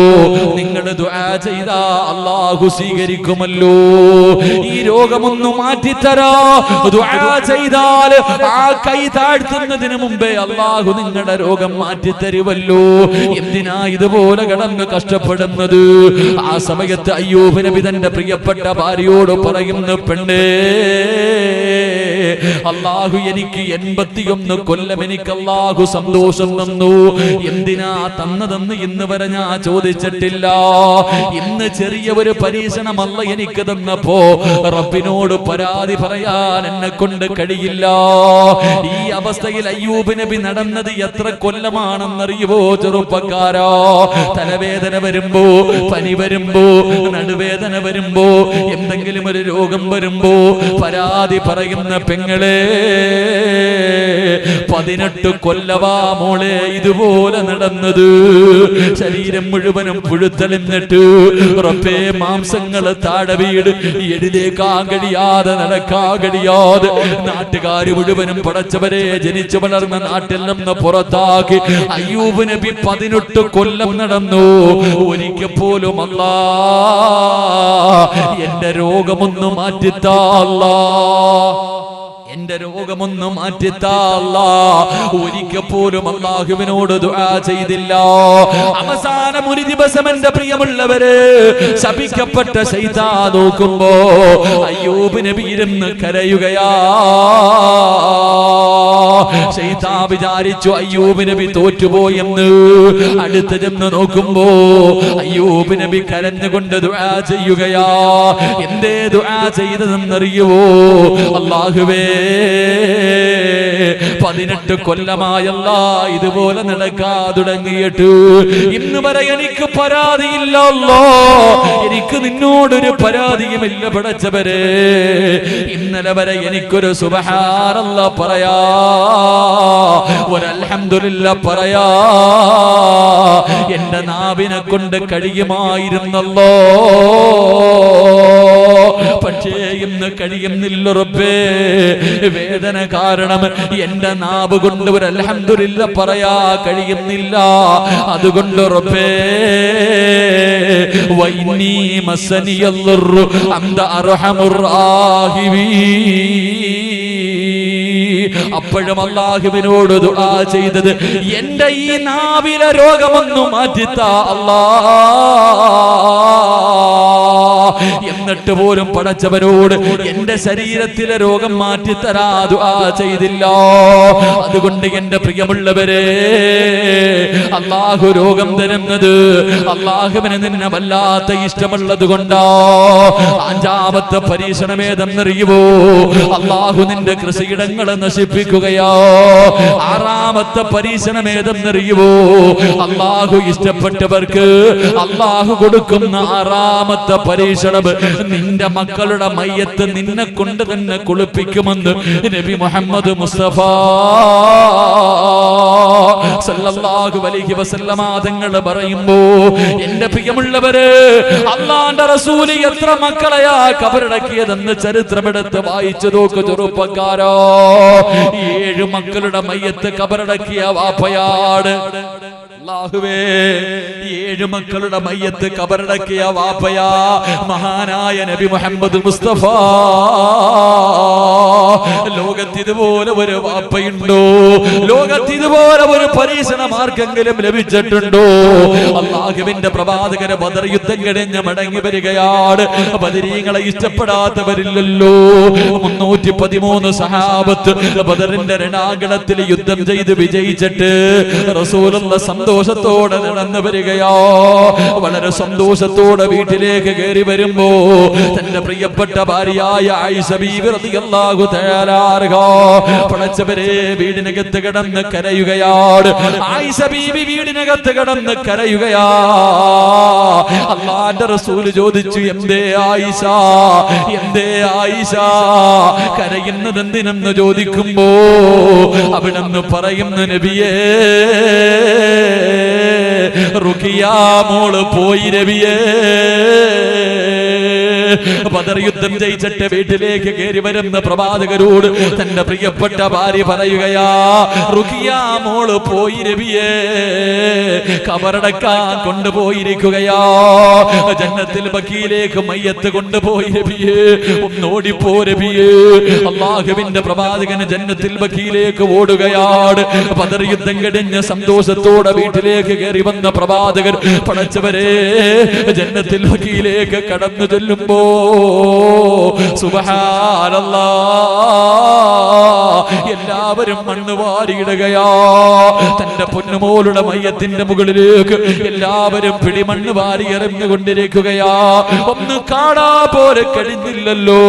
നിങ്ങൾ ദുആ ചെയ്താ അല്ലാഹു സ്വീകരിക്കുമല്ലോ. ഈ രോഗമൊന്നു മാറ്റിത്തരാ. ദുആ ചെയ്താൽ ആ കൈ താഴ്ത്തുന്നതിന് മുമ്പേ അല്ലാഹു നിങ്ങളുടെ രോഗം മാറ്റിത്തരുമല്ലോ. എന്തിനാ ഇതുപോലെ കിടന്ന് കഷ്ടപ്പെടുന്നത്? ആ സമയത്ത് അയ്യൂബ് നബി തന്റെ പ്രിയപ്പെട്ട ഭാര്യയോട് പറയുന്നു, പെണ്ണേ, അല്ലാഹു എനിക്ക് 81 കൊല്ലം എനിക്ക് അല്ലാഹു സന്തോഷം തന്നു. എന്തിനാ തന്നതെന്ന് ഇന്ന് വരെ ഞാൻ ചോദിച്ചിട്ടില്ല. ഇന്ന് ചെറിയ ഒരു പരീക്ഷണം അല്ല എനിക്ക് തന്നപ്പോ റബ്ബിനോട് പരാതി പറയാൻ എന്നെ കൊണ്ട് കഴിയില്ല. ഈ അവസ്ഥയിൽ അയ്യൂബ് നബി നടന്നത് എത്ര കൊല്ലമാണെന്നറിയുവോ ചെറുപ്പക്കാരാ? തലവേദന വരുമ്പോ, പനി വരുമ്പോ, നടുവേദന വരുമ്പോ, എന്തെങ്കിലും ഒരു രോഗം വരുമ്പോ പരാതി പറയുന്ന പെങ്ങളെ, 18 കൊല്ലവാ മോളെ ഇതുപോലെ നടന്നത്. ശരീരം മുഴുവനും പുഴുത്തളിഞ്ഞിട്ട് റബ്ബേ മാംസങ്ങള് താഴെ വീട്, എഴുന്നേക്കാൻ കഴിയാതെ നടക്കാൻ കഴിയാതെ നാട്ടുകാര് മുഴുവനും പടച്ചവരെ ജനിച്ചു വളർന്ന നാട്ടിൽ നിന്ന് പുറത്താക്കി അയ്യൂബ് നബി 18 കൊല്ലം നടന്നു. ഒരിക്കൽ പോലും അല്ലാ എന്റെ രോഗമൊന്ന് മാറ്റിത്താ അല്ലാ, എന്റെ രോഗമൊന്ന് മാറ്റിത്താ അല്ലാ. ഒരിക്കൽ പോലും അല്ലാഹുവിനോട് ദുആ ചെയ്തില്ല. അവസാനം ഒരു ദിവസം എന്റെ പ്രിയമുള്ളവര് ശപിക്കപ്പെട്ട ശൈത്താൻ നോക്കുമ്പോ അയ്യൂബ് നബി ഇരുന്ന് കരയുകയാ. ശൈത്താൻ വിചാരിച്ചു അയ്യൂബ് നബി തോറ്റുപോയെന്ന്. അടുത്ത് ചെന്ന് നോക്കുമ്പോ അയ്യൂബ് നബി കരഞ്ഞുകൊണ്ട് ദുആ ചെയ്യുകയാ. എന്തേ ദുആ ചെയ്തതെന്നറിയുവോ? അല്ലാഹുവേ 18 കൊല്ലമായല്ല ഇതുപോലെ നടക്കാൻ തുടങ്ങിയിട്ട് ഇന്ന് വരെ എനിക്ക് പരാതിയില്ലല്ലോ. എനിക്ക് നിന്നോടൊരു പരാതിയുമില്ല പടച്ചവരെ. ഇന്നലെ വരെ എനിക്കൊരു സുബ്ഹാനല്ലാഹ് പറയാ, ഒരു അൽഹംദുലില്ലാഹ് പറയാ എന്റെ നാവിനെ കൊണ്ട് കഴിയുമായിരുന്നല്ലോ. പക്ഷേ ഇന്ന് കഴിയുന്നില്ല റബ്ബേ. വേദന കാരണം എന്റെ നാവ് കൊണ്ട് ഒരു അൽഹംദുലില്ലാഹ് പറയാ കഴിയുന്നില്ല. അതുകൊണ്ട് റബ്ബേ വഇന്നി മസ്സനിയല്ലുറു അന്ത അർഹമുർ റാഹിമീൻ. അപ്പോഴും അല്ലാഹുവിനോട് ദുആ ചെയ്തത് എന്റെ ഈ നാവിലെ രോഗമൊന്നു മാറ്റിത്താ അല്ലാ. എന്നിട്ട് പോലും പടച്ചവനോട് എന്റെ ശരീരത്തിലെ രോഗം മാറ്റിത്തരാ ദുആ ചെയ്തില്ല. അതുകൊണ്ട് എന്റെ പ്രിയമുള്ളവരെ, അല്ലാഹു രോഗം തരുന്നത് അല്ലാഹുവിന് നിന്നെ വല്ലാത്ത ഇഷ്ടമുള്ളത് കൊണ്ടാ. 5ാമത്തെ പരീക്ഷണമേതെന്നറിയുവോ? അല്ലാഹു നിന്റെ കൃഷിയിടങ്ങളെ നശിപ്പിക്കുകയോ. 6ാമത്തെ പരീക്ഷണമേതെന്നറിയുവോ? അല്ലാഹു ഇഷ്ടപ്പെട്ടവർക്ക് അല്ലാഹു കൊടുക്കുന്ന 6ാമത്തെ പരീക്ഷണം നിന്റെ മക്കളുടെ മയ്യത്ത് നിന്നെ കൊണ്ട് തന്നെ കുളിപ്പിക്കുമെന്ന് നബി മുഹമ്മദ് മുസ്തഫ സല്ലല്ലാഹു അലൈഹി വസല്ലമ തങ്ങൾ പറയുമ്പോ, എന്റെ പ്രിയമുള്ളവര്, അല്ലാഹുവിന്റെ റസൂൽ എത്ര മക്കളെയാ കബറടക്കിയതെന്ന് ചരിത്രമെടുത്ത് വായിച്ചു നോക്കു ചെറുപ്പക്കാരോ. 7 മക്കളുടെ മയ്യത്ത് കബറടക്കിയ വാപ്പയാട്. അല്ലാഹുവേ, 7 മക്കളുടെ മയ്യത്ത് കബറടക്കിയ വാപ്പയാ മഹാനായ നബി മുഹമ്മദ് മുസ്തഫ. ലോകത്ത് ഇതുപോലെ ഒരു വാപ്പയുണ്ടോ? ലോകത്ത് ഇതുപോലെ ഒരു പരീക്ഷണ മാർഗെങ്കിലും ലഭിച്ചിട്ടുണ്ടോ? അല്ലാഹുവിന്റെ പ്രവാചകരെ ബദർ യുദ്ധം കഴിഞ്ഞ് മടങ്ങി വരികയാണ്. ബദരീങ്ങളെ ഇഷ്ടപ്പെടാത്തവരില്ലല്ലോ. 313 സഹാബത്ത് ബദറിന്റെ രണാങ്കണത്തിൽ യുദ്ധം ചെയ്ത് വിജയിച്ചിട്ട് റസൂലുള്ള സന്തോഷത്തോടെ നടന്നു വരികയോ. വളരെ സന്തോഷത്തോടെ വീട്ടിലേക്ക് കയറി വരുമ്പോ തന്റെ പ്രിയപ്പെട്ട ഭാര്യയായ ആയിഷ ബീവി റളിയല്ലാഹു തആല അൻഹ പടച്ചവരെ വീടിനകത്ത് കിടന്ന് കരയുകയാണ്. ആയിഷ ബീവി വീടിനകത്ത് കിടന്ന് കരയുകയാ. അല്ലാഹുവിന്റെ റസൂൽ ചോദിച്ചു, എന്തേ ആയിഷ, എന്തേ ആയിഷ കരയുന്നത് എന്തിനെന്ന് ചോദിക്കുമ്പോ അവിടെന്ന് പറയുന്നു, നബിയേ റുഖിയ മോള് പോയി നബിയേ. ബദർ യുദ്ധം ജയിച്ചിട്ട് വീട്ടിലേക്ക് കയറി വരുന്ന പ്രവാചകരോട് തന്റെ പ്രിയപ്പെട്ട ഭാര്യ പറയുകയാ, റുഖിയ മോള് പോയി നബിയേ, കബറടക്കാൻ കൊണ്ടുപോയിരിക്കുകയാ. ജന്നത്തിൽ ബഖീലേക്ക് മയ്യത്ത് കൊണ്ടുപോയി നബിയേ, ഒന്നോടിപ്പോ നബിയേ. അല്ലാഹുവിന്റെ പ്രവാചകന് ജന്നത്തിൽ ബഖീലേക്ക് ഓടുകയാണ്. ബദർ യുദ്ധം കഴിഞ്ഞ് സന്തോഷത്തോടെ വീട്ടിലേക്ക് കയറി വന്ന പ്രവാചകർ പടച്ചവരെ ജന്നത്തിൽ ബഖീലേക്ക് കടന്നു ചെല്ലുമ്പോ സുബ്ഹാനല്ലാഹ്, എല്ലാവരും മണ്ണ് വാരിയിടുകയാ. തന്റെ പൊന്നുമോളുടെ മയ്യത്തിന്റെ മുകളിലേക്ക് എല്ലാവരും പിടിമണ്ണ് വാരി എറിഞ്ഞുകൊണ്ടിരിക്കുകയാ. ഒന്ന് കാണാ പോലെ കഴിഞ്ഞില്ലല്ലോ,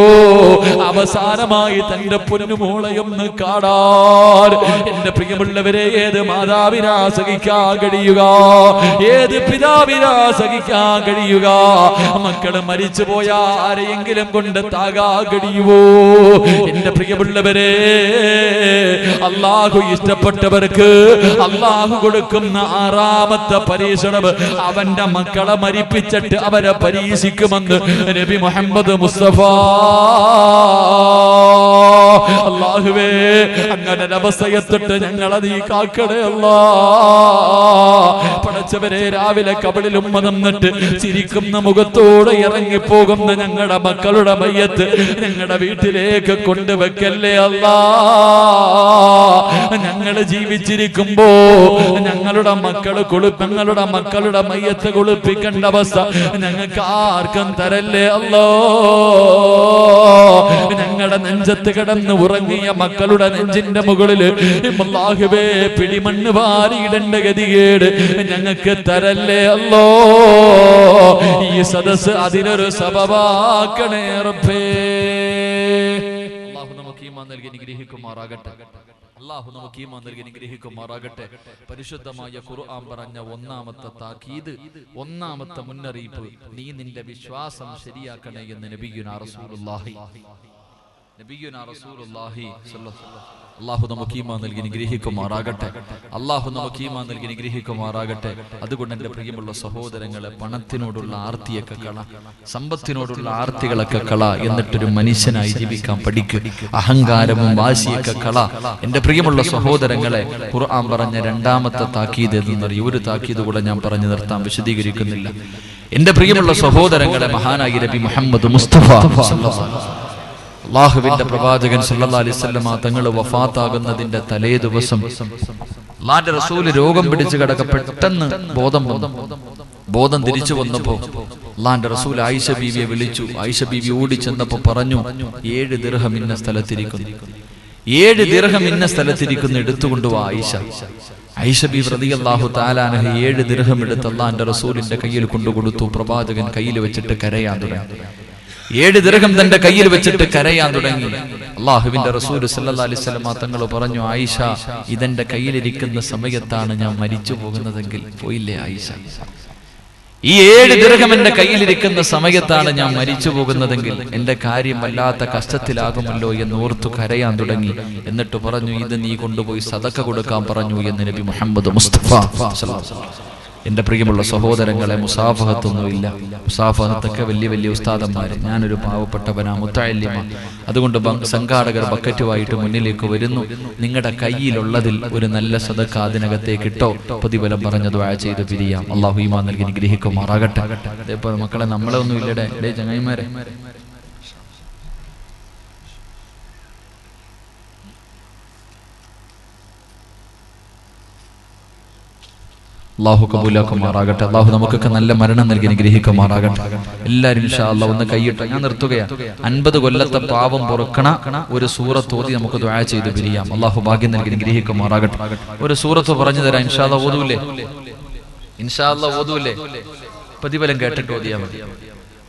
അവസാനമായി തന്റെ പൊന്നുമോളെ ഒന്ന് കാണാൻ. എന്റെ പ്രിയമുള്ളവരെ, ഏത് മാതാവിനാ സഹിക്കാൻ കഴിയുക? ഏത് പിതാവിനാ സഹിക്കാൻ കഴിയുക? മക്കള് മരിച്ചു പോയാ ആരെയെങ്കിലും കൊണ്ട് താകാൻ കഴിയുവോ? എന്റെ പ്രിയമുള്ളവരെ, അള്ളാഹു ഇഷ്ടപ്പെട്ടവർക്ക് അള്ളാഹു കൊടുക്കുന്ന ആറാമത്തെ പരീക്ഷണം അവന്റെ മക്കളെ മരിപ്പിച്ചിട്ട് അവരെ പരീക്ഷിക്കുമെന്ന് നബി മുഹമ്മദ് മുസ്തഫ. അല്ലാഹുവേ, അങ്ങനെ അവസ്ഥയെത്തിട്ട് ഞങ്ങളെ നീ കാക്കണേ അല്ലാ. പടച്ചവരെ, രാവിലെ കബളിൽ ഉമ്മ നിന്നിട്ട് ചിരിക്കുന്ന മുഖത്തോടെ ഇറങ്ങിപ്പോകുന്ന ഞങ്ങളുടെ മക്കളുടെ മയ്യത്ത് ഞങ്ങളുടെ വീട്ടിലേക്ക് കൊണ്ടുവെക്കല്ലേ അല്ലാ. ഞങ്ങള് ജീവിച്ചിരിക്കുമ്പോ ഞങ്ങളുടെ മക്കളുടെ മയ്യത്ത് കുളിപ്പിക്കേണ്ട അവസ്ഥ ഞങ്ങൾക്ക് ആർക്കും തരല്ലേ അല്ലോ. ഞങ്ങളുടെ നെഞ്ചത്ത് കിടന്ന് ഉറങ്ങിയ മക്കളുടെ നെഞ്ചിന്റെ മുകളിൽ അല്ലാഹുവേ പിടിമണ്ണ് വാരിയിടേണ്ട ഗതികേട് ഞങ്ങൾക്ക് തരല്ലേ അല്ലോ. ഈ സദസ് അതിനൊരു സബബാക്കണേ റബ്ബേ. അല്ലാഹു നമുക്ക് ഈമാൻ നൽകി അനുഗ്രഹിക്കുമാറാകട്ടെ. അല്ലാഹു നമുക്ക് ഈമാൻ നൽകി അനുഗ്രഹിക്കുമാറാകട്ടെ. പരിശുദ്ധമായ ഖുർആൻ പറഞ്ഞ ഒന്നാമത്തെ താക്കീത്, ഒന്നാമത്തെ മുന്നറിയിപ്പ്, നീ നിന്റെ വിശ്വാസം ശരിയാക്കണേ എന്ന് നബിയുനാ റസൂലുള്ളാഹി അല്ലാഹു നമുക്ക് ഈമാൻ നൽകി അനുഗ്രഹിക്കുമാറാകട്ടെ. അല്ലാഹു നമുക്ക് ഈമാൻ നൽകി അനുഗ്രഹിക്കുമാറാകട്ടെ. അതുകൊണ്ട് എൻ്റെ പ്രിയമുള്ള സഹോദരങ്ങളെ, പണത്തിനോടുള്ള ആർത്തിയൊക്കെ കള, സമ്പത്തിനോടുള്ള ആർത്തികളൊക്കെ കള, എന്നിട്ടൊരു മനുഷ്യനായി ജീവിക്കാൻ പഠിക്കുക. അഹങ്കാരവും വാശിയൊക്കെ കള. എൻ്റെ പ്രിയമുള്ള സഹോദരങ്ങളെ, ഖുർആൻ പറഞ്ഞ രണ്ടാമത്തെ താക്കീത് എന്നറിയ ഒരു താക്കീത് കൂടെ ഞാൻ പറഞ്ഞു നിർത്താൻ വിശദീകരിക്കുന്നില്ല. എൻ്റെ പ്രിയമുള്ള സഹോദരങ്ങളെ, മഹാനായി നബി മുഹമ്മദ് മുസ്തഫ അല്ലാഹുവിന്റെ പ്രവാചകൻ സല്ലല്ലാഹു അലൈഹി വസല്ലം തങ്ങൾ വഫാത്താകുന്നതിന്റെ തലേ ദിവസം അല്ലാഹുവിന്റെ റസൂൽ രോഗം പിടിച്ചു കിടക്ക, പെട്ടെന്ന് ബോധം തിരിച്ചു വന്നപ്പോ അല്ലാഹുവിന്റെ റസൂൽ ആയിഷ ബീവിയെ വിളിച്ചു. ആയിഷ ബീവി ഓടി ചെന്നപ്പോ പറഞ്ഞു, 7 ദിർഹം ഇന്ന സ്ഥലത്തിരിക്കുന്നു, 7 ദിർഹം ഇന്ന സ്ഥലത്തിരിക്കുന്നു, എടുത്തുകൊണ്ടുവാ ആയിഷ. ആയിഷ ബീവി റളിയല്ലാഹു തആല അൻഹ 7 ദിർഹം എടുത്ത് അല്ലാഹുവിന്റെ റസൂലിന്റെ കയ്യിൽ കൊണ്ടുകൊടുത്തു. പ്രവാചകൻ കയ്യിൽ വെച്ചിട്ട് കരയാൻ തുടങ്ങി. 7 ദിർഹം തന്റെ കയ്യിൽ വെച്ചിട്ട് കരയാൻ തുടങ്ങി. അല്ലാഹുവിന്റെ റസൂൽ സല്ലല്ലാഹു അലൈഹി വസല്ലം തങ്ങൾ പറഞ്ഞു, ആയിഷ, ഇതെന്റെ കയ്യിലിരിക്കുന്ന സമയത്താണ് ഞാൻ മരിച്ചു പോകുന്നതെങ്കിൽ പോയില്ലേ ആയിഷ? ഈ 7 ദിർഹം എന്റെ കയ്യിലിരിക്കുന്ന സമയത്താണ് ഞാൻ മരിച്ചു പോകുന്നതെങ്കിൽ എന്റെ കാര്യം വല്ലാത്ത കഷ്ടത്തിലാകുമല്ലോ എന്ന് ഓർത്തു കരയാൻ തുടങ്ങി. എന്നിട്ട് പറഞ്ഞു, ഇത് നീ കൊണ്ടുപോയി സദഖ കൊടുക്കാൻ പറഞ്ഞു എന്ന് നബി മുഹമ്മദ് മുസ്തഫ സല്ലല്ലാഹു അലൈഹി വസല്ലം. എന്റെ പ്രിയമുള്ള സഹോദരങ്ങളെ, മുസാഫഹത്തൊന്നുമില്ല. മുസാഫഹത്തൊക്കെ വലിയ വലിയ ഉസ്താദന്മാര്, ഞാനൊരു പാവപ്പെട്ടവനാ, മുത്തഅല്ലിമ. അതുകൊണ്ട് സംഘാടകർ ബക്കറ്റുമായിട്ട് മുന്നിലേക്ക് വരുന്നു. നിങ്ങളുടെ കയ്യിലുള്ളതിൽ ഒരു നല്ല സദഖ അതിനകത്തേക്ക് ഇട്ടോ, പ്രതിഫലം പറഞ്ഞ ദുആ ചെയ്ത് പിരിയാം. അല്ലാഹു ഈമാൻ നൽകി അനുഗ്രഹിക്കുമാറാകട്ടെ. അതേപോലെ മക്കളെ, നമ്മളെ ഒന്നും ഇല്ലടേ ചങ്ങായിമാരെ. അല്ലാഹു കബൂലാക്കുമാറാകട്ടെ. അല്ലാഹു നമുക്കൊക്കെ നല്ല മരണം നൽകി അനുഗ്രഹിക്കുമാറാകട്ടെ. എല്ലാവരും ഇൻഷാ അല്ലാഹ് ഒന്ന് കൈയിട്ടോ. ഞാൻ നിർത്തുകയാണ്. 50 കൊല്ലത്തെ പാപം പൊറുക്കണ ഒരു സൂറത്ത് ഓതി നമുക്ക് ദുആ ചെയ്ത് പിരിയാം. അല്ലാഹു ഭാഗ്യം നൽകി അനുഗ്രഹിക്കുമാറാകട്ടെ. ഒരു സൂറത്ത് പറഞ്ഞു തരാം. ഇൻഷാ അല്ലാഹ് ഓതൂലേ? ഇൻഷാ അല്ലാഹ് ഓതൂലേ? പ്രതിഫലം കേട്ടിട്ട് ഓതിയാൽ മതി.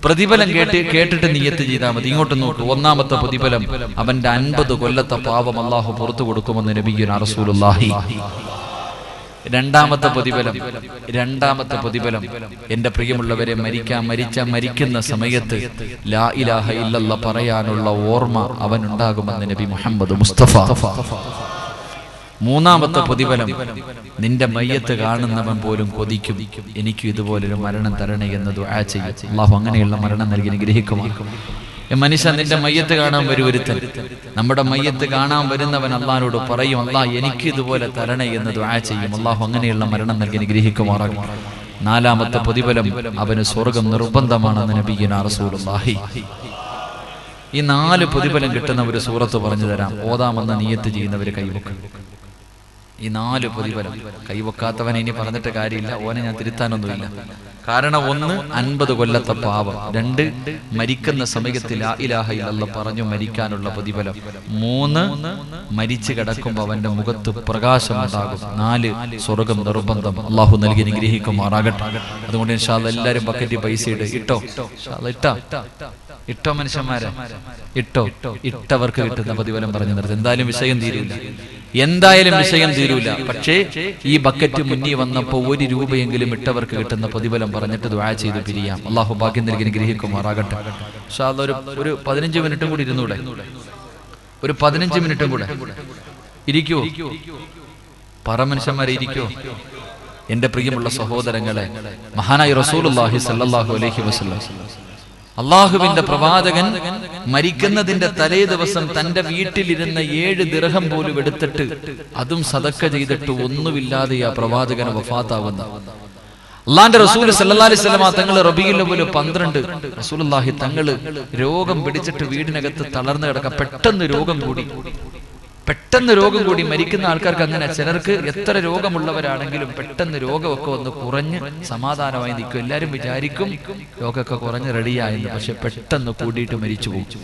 പ്രതിഫലം കേട്ടിട്ട് നിയ്യത്ത് ചെയ്താൽ മതി. ഇങ്ങോട്ട് നോക്കൂ. ഒന്നാമത്തെ പ്രതിഫലം, അവന്റെ 50 കൊല്ലത്തെ പാപം അല്ലാഹു പുറത്തു കൊടുക്കുമെന്ന് നബിയുനാ റസൂലുള്ളാഹി. രണ്ടാമത്തെ പ്രതിഫലം, എന്റെ പ്രിയമുള്ളവരെ, മരിക്കുന്ന സമയത്ത് ലാ ഇലാഹ ഇല്ലല്ലാഹ് പറയാനുള്ള ഓർമ്മ അവനുണ്ടാകുമെന്ന് നബി മുഹമ്മദ് മുസ്തഫ. മൂന്നാമത്തെ പ്രതിഫലം, നിന്റെ മയ്യത്ത് കാണുന്നവൻ പോലും കൊതിക്കും, എനിക്ക് ഇതുപോലൊരു മരണം തരണേ എന്ന് ദുആ ചെയ്യും. അല്ലാഹു അങ്ങനെയുള്ള മരണം നൽകി അനുഗ്രഹിക്കുമാറാകട്ടെ. മനുഷ്യ, നിന്റെ മയ്യത്ത് കാണാൻ ഒരുത്തൻ, നമ്മുടെ മയ്യത്ത് കാണാൻ വരുന്നവൻ അള്ളാഹിനോട് പറയും, അല്ലാഹ് എനിക്ക് ഇതുപോലെ തരണേ എന്ന് ദുആ ചെയ്യും. അല്ലാഹു അങ്ങനെയുള്ള മരണം നൽകി അനുഗ്രഹിക്കുമാറാകട്ടെ. നാലാമത്തെ പ്രതിഫലം, അവന് സ്വർഗം നിർബന്ധമാണെന്ന് നബിയുനാ റസൂലുള്ളാഹി. ഈ 4 പ്രതിഫലം കിട്ടുന്ന ഒരു സൂറത്ത് പറഞ്ഞു തരാം. ഓതാമെന്ന് നിയ്യത്ത് ചെയ്യുന്നവര് കൈവക്കും. ഈ 4 പ്രതിഫലം. കൈവെക്കാത്തവനെ ഇനി പറഞ്ഞിട്ട് കാര്യമില്ല, ഓനെ ഞാൻ തിരുത്താനൊന്നുമില്ല. കാരണം 1 50 കൊല്ലത്തെ പാപം, 2 മരിക്കുന്ന സമയത്ത് ലാ ഇലാഹ ഇല്ലല്ലാഹ് പറഞ്ഞു മരിക്കാനുള്ള പ്രതിഫലം, 3 മരിച്ചു കിടക്കുമ്പോൾ അവന്റെ മുഖത്ത് പ്രകാശമുണ്ടാകും, 4 സ്വർഗം നിർബന്ധം. അള്ളാഹു നൽകി അനുഗ്രഹിക്കുമാറാകട്ടെ. അതുകൊണ്ട് ഇൻഷാ അല്ലാഹ് എല്ലാവരും ബക്കറ്റിൽ പൈസ ഇട്ടോ ഇട്ടോ മനുഷ്യന്മാരെ ഇട്ടോ. ഇട്ടവർക്ക് കിട്ടുന്ന പ്രതിഫലം പറഞ്ഞു നിർത്തി. എന്തായാലും വിഷയം തീരൂല. പക്ഷേ ഈ ബക്കറ്റ് മുന്നിൽ വന്നപ്പോ 1 രൂപയെങ്കിലും ഇട്ടവർക്ക് കിട്ടുന്ന പ്രതിഫലം പറഞ്ഞിട്ട് ദുആ ചെയ്ത് പിരിയാം. അള്ളാഹു ഭാഗ്യം നൽകി അനുഗ്രഹിക്കുമാറാകട്ടെ. ഇൻഷാ അല്ലാഹ് ഒരു 15 മിനിറ്റും കൂടി ഇരുന്നൂടെ? ഒരു 15 മിനിറ്റും കൂടെ ഇരിക്കുവോ? പറ മനുഷ്യന്മാരെ, ഇരിക്കുവോ? എന്റെ പ്രിയമുള്ള സഹോദരങ്ങളെ, മഹാനായ റസൂലുള്ളാഹി സ്വല്ലല്ലാഹു അലൈഹി വസല്ലം, അള്ളാഹുവിന്റെ പ്രവാചകൻ മരിക്കുന്നതിന്റെ തലേ ദിവസം തന്റെ വീട്ടിലിരുന്ന 7 ദിർഹം പോലും എടുത്തിട്ട് അതും സദക്ക ചെയ്തിട്ട് ഒന്നുമില്ലാതെ ആ പ്രവാചകന് വഫാത്താവുന്ന അള്ളാന്റെ റസൂൽ സല്ലല്ലാഹു അലൈഹി വസല്ലം തങ്ങൾ റബീഉൽ അവ്വൽ 12 റസൂലുള്ളാഹി തങ്ങള് രോഗം പിടിച്ചിട്ട് വീടിനകത്ത് തളർന്നു കിടക്കുക. പെട്ടെന്ന് രോഗം കൂടി മരിക്കുന്ന ആൾക്കാർക്ക് അങ്ങനെ. ചിലർക്ക് എത്ര രോഗമുള്ളവരാണെങ്കിലും പെട്ടെന്ന് രോഗമൊക്കെ ഒന്ന് കുറഞ്ഞ് സമാധാനമായി നിൽക്കും. എല്ലാവരും വിചാരിക്കും രോഗമൊക്കെ കുറഞ്ഞ് റെഡിയായെന്ന്. പക്ഷെ പെട്ടെന്ന് കൂടിയിട്ട് മരിച്ചു പോകും.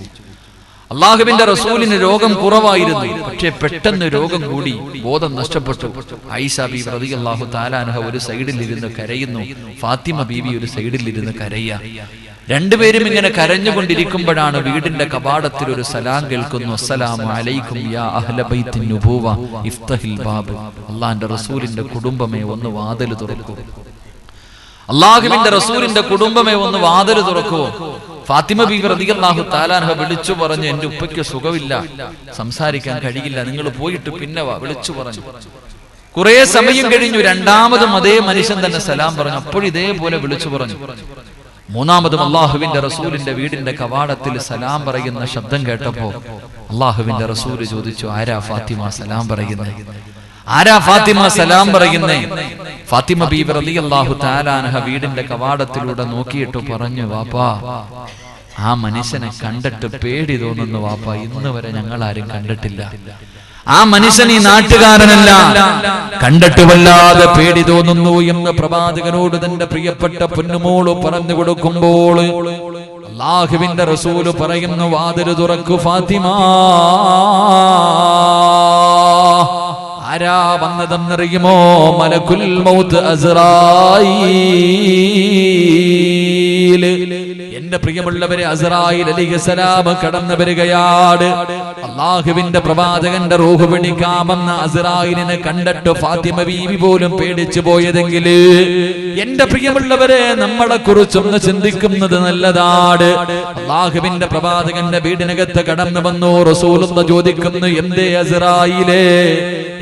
അള്ളാഹുവിന്റെ റസൂലിന് രോഗം കുറവായിരുന്നു, പക്ഷെ പെട്ടെന്ന് രോഗം കൂടി, ബോധം നഷ്ടപ്പെട്ടു. ആയിഷ ബീവി റളിയല്ലാഹു തആല അൻഹ ഒരു സൈഡിൽ ഇരുന്ന് കരയുന്നു, ഫാത്തിമ ബീവി ഒരു സൈഡിൽ ഇരുന്ന് കരയുക. രണ്ടുപേരും ഇങ്ങനെ കരഞ്ഞുകൊണ്ടിരിക്കുമ്പോഴാണ് വീടിന്റെ കവാടത്തിൽ ഒരു സലാം കേൾക്കുന്നു. അസ്സലാമു അലൈക്കും യാ അഹ്ല ബൈത്തിൻ നുബുവ ഇഫ്തഹിൽ ബാബ്. അല്ലാഹുവിന്റെ റസൂലിന്റെ കുടുംബമേ ഒന്ന് വാതിൽ തുറക്കൂ. അല്ലാഹുവിന്റെ റസൂലിന്റെ കുടുംബമേ ഒന്ന് വാതിൽ തുറക്കൂ. ഫാത്തിമ ബീവി റളിയല്ലാഹു തആല അൻഹ വിളിച്ചു പറഞ്ഞു, എന്റെ ഉപ്പയ്ക്ക് സുഖമില്ല, സംസാരിക്കാൻ കഴിയില്ല, നിങ്ങൾ പോയിട്ട് പിന്നെ വാ, വിളിച്ചു പറഞ്ഞു. കുറെ സമയം കഴിഞ്ഞു. രണ്ടാമതും അതേ മനുഷ്യൻ തന്നെ സലാം പറഞ്ഞു. അപ്പോഴും ഇതേപോലെ വിളിച്ചു പറഞ്ഞു. മൂന്നാമതും അള്ളാഹുവിന്റെ റസൂലിന്റെ വീടിന്റെ കവാടത്തിൽ സലാം പറയുന്ന ശബ്ദം കേട്ടപ്പോ അള്ളാഹുവിന്റെ റസൂല് ചോദിച്ചു, ആരാ ഫാത്തിമ സലാം പറയുന്നേ? ഫാത്തിമ ബീവി റളിയല്ലാഹു തആല അൻഹ വീടിന്റെ കവാടത്തിലൂടെ നോക്കിയിട്ട് പറഞ്ഞു, വാപ്പാ, ആ മനുഷ്യനെ കണ്ടിട്ട് പേടി തോന്നുന്നു വാപ്പാ, ഇന്ന് വരെ ഞങ്ങൾ ആരും കണ്ടിട്ടില്ല. ആ മനുഷ്യൻ ഈ നാട്ടുകാരനല്ല, കണ്ടിട്ട് വല്ലാതെ പേടി തോന്നുന്നു എന്ന് പ്രവാചകനോട് തന്റെ പ്രിയപ്പെട്ട പൊന്നുമോള് പറഞ്ഞു കൊടുക്കുമ്പോൾ അല്ലാഹുവിന്റെ റസൂല് പറയുന്നു, വാതിൽ തുറക്കു ഫാത്തിമ. ആരാ വന്നതെന്നറിയുമോ? മലക്കുൽ മൗത്ത് അസ്റായീൽ. എന്റെ പ്രിയമുള്ളവരെ, അസ്റായീൽ അലൈഹിസ്സലാം കടന്നു വരികയാണ്. അല്ലാഹുവിന്റെ പ്രവാചകന്റെ റൂഹ് പിടിക്കാമെന്ന അസ്റായീലിനെ കണ്ടിട്ട് ഫാത്തിമ ബീവി പോലും പേടിച്ചു പോയതെങ്കിൽ എന്റെ പ്രിയമുള്ളവരെ, നമ്മളെ കുറിച്ചൊന്ന് ചിന്തിക്കുന്നത് നല്ലതാണ്. അല്ലാഹുവിന്റെ പ്രവാചകന്റെ വീടിനകത്ത് കടന്നു വന്നു. റസൂലുള്ളാഹി ചോദിക്കുന്നു, എന്തേ അസ്റായീലേ,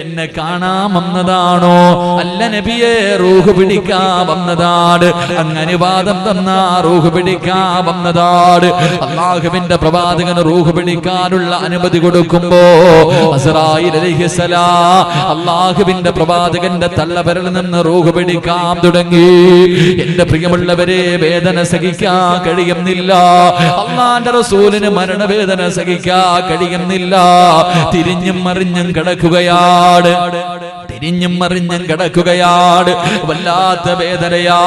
എന്നെ കാണാൻ വന്നതാണോ? അല്ല നബിയെ, റൂഹ് പിടിക്കാൻ വന്നതാണ്. അങ്ങനെ വാദം തന്ന റൂഹ് പിടിക്കാൻ വന്നതാണ്. അല്ലാഹുവിന്റെ പ്രവാചകന് റൂഹ് പിടിക്കാനുള്ള അനുമതി കൊടുക്കുമ്പോ അസ്റായീൽ അലൈഹിസ്സലാം അല്ലാഹുവിന്റെ പ്രവാചകന്റെ തള്ളവിരലിൽ നിന്ന് റൂഹ് പിടിക്കാൻ തുടങ്ങി. എന്റെ പ്രിയമുള്ളവരെ, വേദന സഹിക്കാൻ കഴിയുന്നില്ല. അല്ലാഹുവിന്റെ റസൂലിന് മരണവേദന സഹിക്കാൻ കഴിയുന്നില്ല. തിരിഞ്ഞും മറിഞ്ഞും കിടക്കുകയാണ്. വല്ലാത്ത വേദനയാ,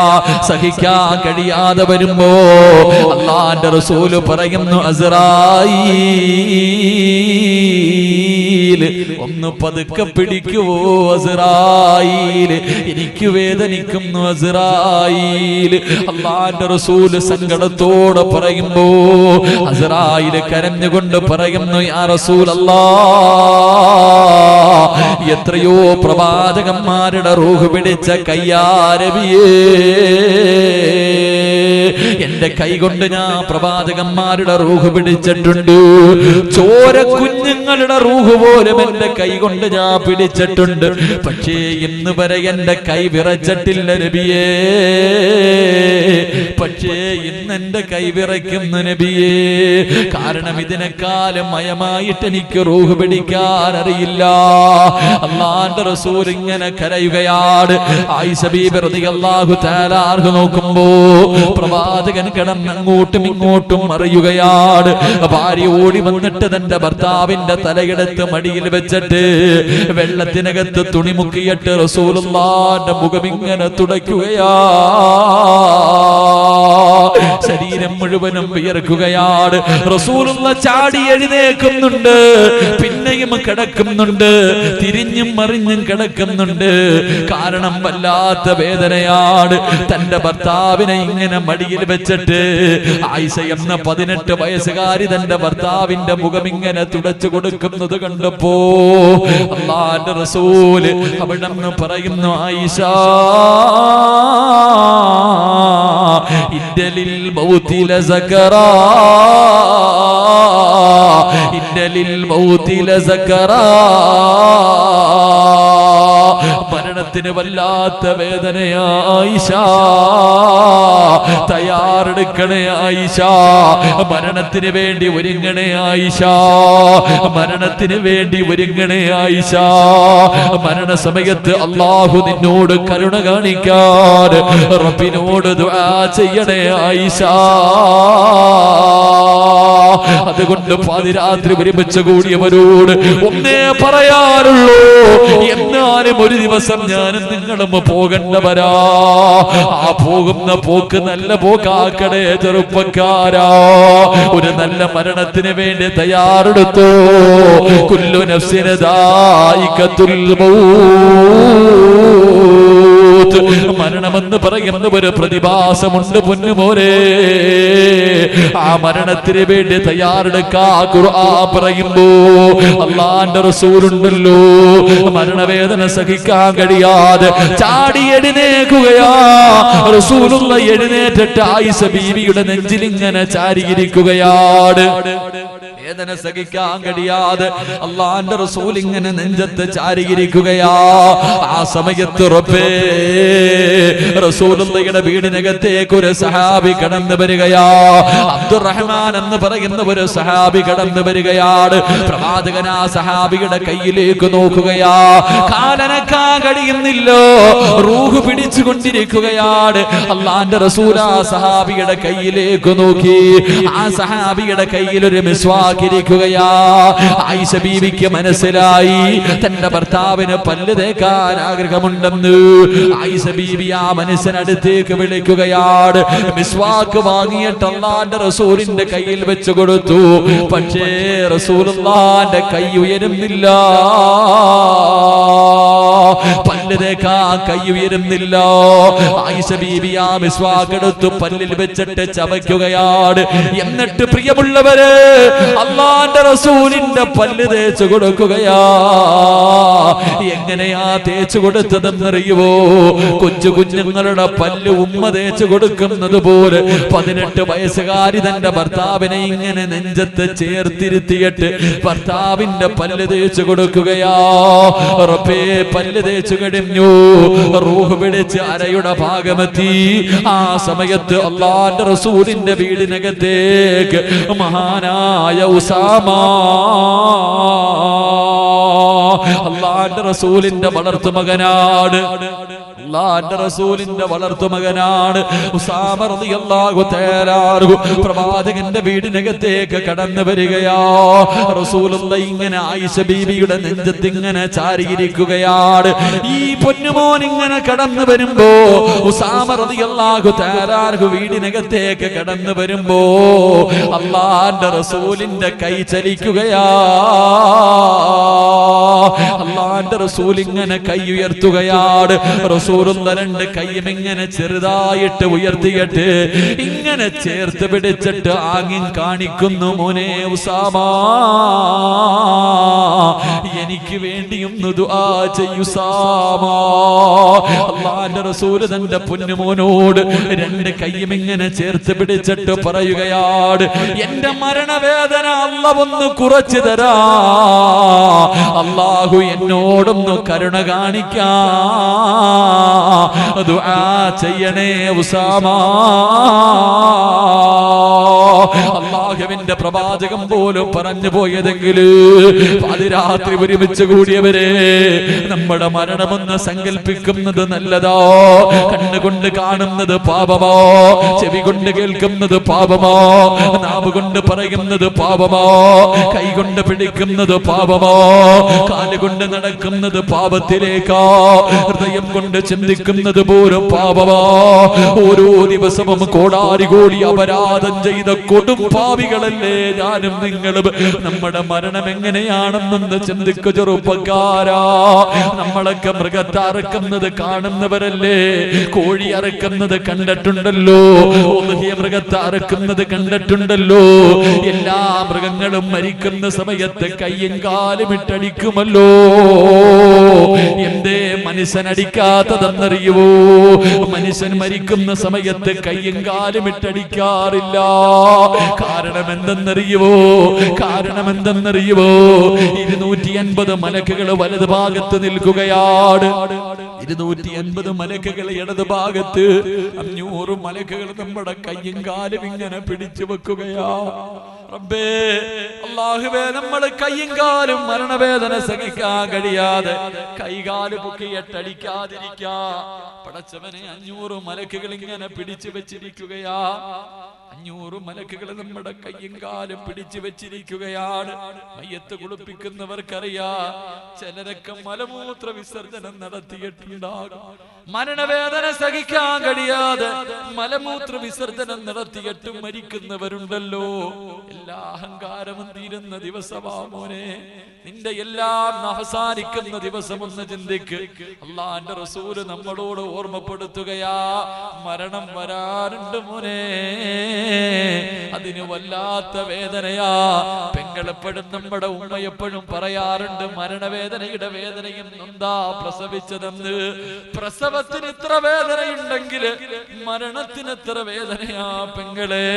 സഹിക്കാൻ കഴിയാതെ വരുമ്പോ അല്ലാഹുവിന്റെ റസൂല് പറയുന്നു, അസ്റായീൽ ഒന്ന് പതുക്കെ പിടിക്കുവോ അസ്റായീൽ, എനിക്ക് വേദനിക്കുന്നു അസ്റായീൽ. അല്ലാഹുവിന്റെ റസൂല് സങ്കടത്തോടെ പറയുമ്പോ അസ്റായീൽ കരഞ്ഞുകൊണ്ട് പറയുന്നു, യാ റസൂലല്ലാഹ്, എത്രയോ പ്രവാചകന്മാരുടെ റൂഹ് പിടിച്ച കയ്യാരവിയേ, എന്റെ കൈ കൊണ്ട് ഞാൻ പ്രവാചകന്മാരുടെ റൂഹ് പിടിച്ചിട്ടുണ്ട്. ചോര കുഞ്ഞുങ്ങളുടെ റൂഹ് പോലും എന്റെ കൈ കൊണ്ട് ഞാൻ പിടിച്ചിട്ടുണ്ട്. പക്ഷേ ഇന്ന് വരെ എന്റെ കൈ വിറച്ചിട്ടില്ല നബിയേ. പക്ഷേ ഇന്ന് എന്റെ കൈ വിറയ്ക്കുന്നു നബിയേ. കാരണം ഇതിനെക്കാലം മയമായിട്ട് എനിക്ക് റൂഹ് പിടിക്കാൻ അറിയില്ല. അല്ലാഹുവിന്റെ റസൂൽ ഇങ്ങനെ കരയുകയാണ്. ആയിഷ ബീബി റളിയല്ലാഹു തആല നോക്കുമ്പോ പ്രവാചകൻ കിടന്ന് അങ്ങോട്ടും ഇങ്ങോട്ടും മറിയുകയാണ്. ഭാര്യ ഓടി വന്നിട്ട് തന്റെ ഭർത്താവിന്റെ തലയെടുത്ത് മടിയിൽ വെച്ചിട്ട് വെള്ളത്തിനകത്ത് തുണി മുക്കിയിട്ട് റസൂലുള്ളാഹിന്റെ മുഖം ഇങ്ങനെ തുടയ്ക്കുകയാ. ശരീരം മുഴുവനും വിയർക്കുകയാണ്. റസൂലുള്ള ചാടി എഴുന്നേൽക്കുന്നുണ്ട്, പിന്നെയും കിടക്കുന്നുണ്ട്, തിരിഞ്ഞും മറിഞ്ഞും കിടക്കുന്നുണ്ട്. കാരണം വല്ലാത്ത വേദനയാണ്. തന്റെ ഭർത്താവിനെ ഇങ്ങനെ മടിയിൽ വെച്ചിട്ട് ആയിഷ എന്ന 18 വയസ്സുകാരി തന്റെ ഭർത്താവിന്റെ മുഖം ഇങ്ങനെ തുടച്ചു കൊടുക്കുന്നത് കണ്ടപ്പോ അല്ലാഹുവിന്റെ റസൂല് അവിടെന്ന് പറയുന്നു, ആയിഷ ഇന്നലിൽ മൗതി ലസകറാ, ഇന്നലിൽ മൗതി ലസകറാ. മരണത്തിന് വല്ലാത്ത വേദനയാ ആയിഷ, തയ്യാറെടുക്കണേ ആയിഷ, മരണത്തിന് വേണ്ടി ഒരുങ്ങണേ ആയിഷ, മരണത്തിന് വേണ്ടി ഒരുങ്ങണേ ആയിഷ. മരണസമയത്ത് അല്ലാഹു നിന്നോട് കരുണ കാണിക്കാൻ റബ്ബിനോട് ദുആ ചെയ്യണേ ആയിഷ. അതുകൊണ്ട് പാതിരാത്രി ഒരുമിച്ച് കൂടിയവരോട് ഒന്നേ പറയാറുള്ളൂ, എന്നാലും ഒരു ദിവസം ഞാനും നിങ്ങളും പോകേണ്ടവരാ. ആ പോകുന്ന പോക്ക് നല്ല പോക്കാക്കണേ ചെറുപ്പക്കാരാ. ഒരു നല്ല മരണത്തിന് വേണ്ടി തയ്യാറെടുത്തോ. കുല്ലു നഫ്സിൻ ദായിഖത്തുൽ മൗത്ത്. മരണമെന്ന് പറയുന്ന ഒരു പ്രതിഭാസമുണ്ട് പൊന്നുമോനെ. ആ മരണത്തിന് വേണ്ടി തയ്യാറെടുക്കാ ഖുർആൻ പറയുമ്പോ അല്ലാഹുവിന്റെ റസൂലുണ്ടല്ലോ, മരണവേദന സഹിക്കാൻ കഴിയാതെ ചാടി എഴുന്നേൽക്കുകയാ. റസൂലുള്ള എഴുന്നേറ്റിട്ട് ആയിഷ ബീവിയുടെ നെഞ്ചിൽ ഇങ്ങനെ ചാരിയിരിക്കുകയാണ്. വേദന സഹിക്കാൻ കഴിയാതെ അല്ലാഹുവിന്റെ റസൂൽ ഇങ്ങനെ നെഞ്ചത്ത് ചാരിയിരിക്കുകയാ. ആ സമയത്ത് റബ്ബേ റസൂലുള്ളാഹിയുടെ വീടിനകത്തേക്ക് ഒരു സഹാബി കടന്നു വരികയാ. അബ്ദുറഹ്മാൻ എന്ന് പറയുന്ന ഒരു സഹാബി കടന്നു വരികയാണ്. പ്രവാചകൻ ആ സഹാബിയുടെ കയ്യിലേക്ക് നോക്കുകയാ. കാലനക്കാൻ കഴിയുന്നില്ലോ, റൂഹ് പിടിച്ചുകൊണ്ടിരിക്കുകയാണ്. അല്ലാഹുവിന്റെ റസൂൽ ആ സഹാബിയുടെ കയ്യിലേക്ക് നോക്കി. ആ സഹാബിയുടെ കയ്യിൽ ഒരു മിസ്വാക്കിരിക്കുകയാ. ആയിഷ ബീവിക്ക് മനസ്സിലായി തന്റെ ഭർത്താവിന് പല്ല് തേക്കാൻ ആഗ്രഹമുണ്ടെന്ന്. ആയിഷ ബീവി ആ മനുഷ്യനടുത്തേക്ക് വിളിക്കുകയാണ്. മിസ്വാക്ക് വാങ്ങിയിട്ട് അല്ലാഹുവിന്റെ റസൂലിന്റെ കയ്യിൽ വെച്ച് കൊടുത്തു. പക്ഷേ റസൂലുള്ളാഹിന്റെ കൈ ഉയരുന്നില്ല, പല്ല് തേക്കാൻ കൈ ഉയരുന്നില്ല. ആയിഷ ബീവി ആ മിസ്വാക്ക് എടുത്തു പല്ലിൽ വെച്ചിട്ട് ചവയ്ക്കുകയാണ്. എന്നിട്ട് പ്രിയമുള്ളവരെ അല്ലാഹുവിന്റെ റസൂലിന്റെ പല്ല് തേച്ചു കൊടുക്കുകയാ. എങ്ങനെയാ തേച്ചു കൊടുത്തതെന്നറിയുവോ? കൊച്ചു കുഞ്ഞുങ്ങളുടെ പല്ല് ഉമ്മ തേച്ചു കൊടുക്കുന്നത് പോലെ 18 വയസ്സുകാരി തന്റെ ഭർത്താവിനെ ഇങ്ങനെ നെഞ്ചത്ത് ചേർത്തിരുത്തിയിട്ട് ഭർത്താവിന്റെ പല്ല് തേച്ചു കൊടുക്കുകയാ. റബ്ബേ പല്ല് തേച്ചു കഴിഞ്ഞു, റൂഹ് പിടിച്ച് അരയുടെ ഭാഗമെത്തി. ആ സമയത്ത് അല്ലാഹുവിന്റെ റസൂലിന്റെ വീടിനകത്തേക്ക് മഹാനായ ഉസാമ, അല്ലാഹുവിന്റെ റസൂലിന്റെ വളർത്തുമകനാണ്, അല്ലാഹുവിന്റെ റസൂലിന്റെ വളർത്തുമകനാണ് ഉസാമ റളിയല്ലാഹു തആല അൻഹു. പ്രവാചകന്റെ വീടിനകത്തേക്ക് കടന്നു വരികയാ. റസൂലുള്ളാഹി ഇങ്ങനെ ആയിഷ ബീവിയുടെ നെഞ്ചത്ത് ഇങ്ങനെ ചാരിയിരിക്കുകയാണ്. ഈ പൊന്നുമോൻ ഇങ്ങനെ കടന്നു വരുമ്പോ ഉസാമ റളിയല്ലാഹു തആല അൻഹു വീടിനകത്തേക്ക് കടന്നു വരുമ്പോ അല്ലാഹുവിന്റെ റസൂലിന്റെ കൈ ചലിക്കുകയാ. അല്ലാഹുവിന്റെ റസൂൽ ഇങ്ങനെ കൈ ഉയർത്തുകയാണ്. റസൂലുള്ള 2 കൈയും ഇങ്ങനെ ചെറുതായിട്ട് ഉയർത്തിയിട്ട് ഇങ്ങനെ ചേർത്ത് പിടിച്ചിട്ട് ആംഗ്യം കാണിക്കുന്നു. മോനെ ഉസാമ, എനിക്ക് വേണ്ടിയൊന്ന് ദുആ ചെയ്യൂ ഉസാമ. അല്ലാഹുവിന്റെ റസൂൽ തന്റെ പൊന്നുമോനോട് 2 കൈയും ഇങ്ങനെ ചേർത്ത് പിടിച്ചിട്ട് പറയുകയാണ്, എന്റെ മരണവേദന അല്ലാഹു ഒന്ന് കുറച്ചു തരാ, അല്ലാഹു എന്നോടൊന്ന് കരുണ കാണിക്കാ, ദുആ ചെയ്യണേ ഉസാമ. അല്ലാഹുവിന്റെ പ്രവാചകം പോലും പറഞ്ഞു പോയതെങ്കിൽ പാതിരാത്രി ഒരുമിച്ച് കൂടിയവരെ നമ്മുടെ മരണമെന്ന് സങ്കല്പിക്കുന്നത് നല്ലതോ? കണ്ണുകൊണ്ട് കാണുന്നത് പാപമോ? ചെവി കൊണ്ട് കേൾക്കുന്നത് പാപമോ? നാവ് കൊണ്ട് പറയുന്നത് പാപമോ? കൈ കൊണ്ട് പിടിക്കുന്നത് പാപമോ? കാലുകൊണ്ട് നടക്കുന്നത് പാപത്തിലേക്കാ? ഹൃദയം കൊണ്ട് ചിന്തിക്കുന്നത് പോലും പാപമോ? ഓരോ ദിവസവും കോടാനുകോടി അപരാധം ചെയ്ത കൊടും പാപികളല്ലേ ഞാനും നിങ്ങളും. നമ്മുടെ മരണം എങ്ങനെയാണെന്നൊന്ന് ചിന്തിക്കു ചെറുപ്പക്കാരാ. നമ്മളൊക്കെ മൃഗത്തെ അറക്കുന്നത് കാണുന്നവരല്ലേ? കോഴി അറക്കുന്നത് കണ്ടിട്ടുണ്ടല്ലോ, മൃഗത്തെ അറക്കുന്നത് കണ്ടിട്ടുണ്ടല്ലോ. എല്ലാ മൃഗങ്ങളും മരിക്കുന്ന സമയത്ത് കയ്യും കാലും ഇട്ടടിക്കുമല്ലോ. എന്തേ മനുഷ്യനടിക്കാത്തതെന്നറിയുവോ? മനുഷ്യൻ മരിക്കുന്ന സമയത്ത് കയ്യും കാലും ഇട്ടടിക്കാറില്ല. കാരണം എന്തെന്നറിയുവോ? 250 മലക്കുകൾ വലത് ഭാഗത്ത് നിൽക്കുകയാണ്. 250 മലക്കുകൾ ഇടത് ഭാഗത്ത്, 500 മലക്കുകൾ നമ്മുടെ കയ്യും കാലും ഇങ്ങനെ പിടിച്ചു വെക്കുകയാ. റബ്ബേ അല്ലാഹുവേ, നമ്മൾ കയ്യും കാലും മരണവേദന സഹിക്കാൻ കഴിയാതെ കൈകാല് പൊക്കിയിട്ടടിക്കാതിരിക്കാ പടച്ചവനെ 500 മലക്കുകൾ ഇങ്ങനെ പിടിച്ചു വെച്ചിരിക്കുകയാ. 500 മലക്കുകൾ നമ്മുടെ കയ്യും കാലും പിടിച്ചു വെച്ചിരിക്കുകയാണ്. മയ്യത്ത് കുളിപ്പിക്കുന്നവർക്കറിയാ, ചിലരൊക്കെ മലമൂത്ര വിസർജനം നടത്തിയിട്ടുണ്ടാകും. മരണവേദന സഹിക്കാൻ കഴിയാതെ മലമൂത്ര വിസർജനം നടത്തിയിട്ടും മരിക്കുന്നവരുണ്ടല്ലോ. എല്ലാ അഹങ്കാരവും തീരുന്ന ദിവസമാ മോനെ, നിന്റെ എല്ലാം അവസാനിക്കുന്ന ദിവസം. ഒന്ന് ചിന്തിക്ക്. അല്ലാഹുവിന്റെ റസൂല് നമ്മളോട് ഓർമ്മപ്പെടുത്തുകയാ, മരണം വരാനുണ്ട് മോനെ. അതിന് വല്ലാത്ത വേദനയാ. പെങ്ങളെപ്പോഴും നമ്മുടെ ഉമ്മയെപ്പോഴും പറയാറുണ്ട്, മരണവേദനയുടെ വേദനയും എന്താ പ്രസവിച്ചതെന്ന്. പ്രസവത്തിന് ഇത്ര വേദനയുണ്ടെങ്കിൽ മരണത്തിന് എത്ര വേദനയാ പെങ്ങളെ.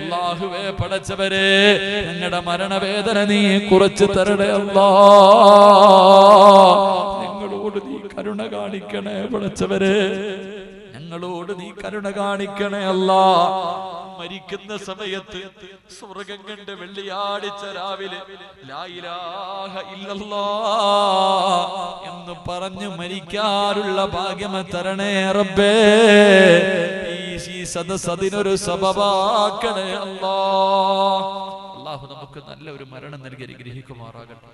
അല്ലാഹുവേ പടച്ചവരെ, ഞങ്ങളുടെ മരണവേദന നീ കുറച്ച് തരണേ അല്ലാ. ഞങ്ങളോട് നീ കരുണ കാണിക്കണേ പടച്ചവരെ, ഞങ്ങളോട് നീ കരുണ കാണിക്കണേ അല്ലാ. മരിക്കുന്ന സമയത്ത് സ്വർഗം കണ്ട് വെള്ളിയാഴ്ച രാവിലെ ലാ ഇലാഹ ഇല്ലല്ലാഹ് എന്ന് പറഞ്ഞു മരിക്കാനുള്ള ഭാഗ്യം തരണേ റബ്ബേ. ഈ സദസ്സതിനൊരു സബബാക്കണേ അല്ലാഹ്. അല്ലാഹു നമുക്ക് നല്ല ഒരു മരണം നൽകി അനുഗ്രഹിക്കുമാറാകട്ടെ.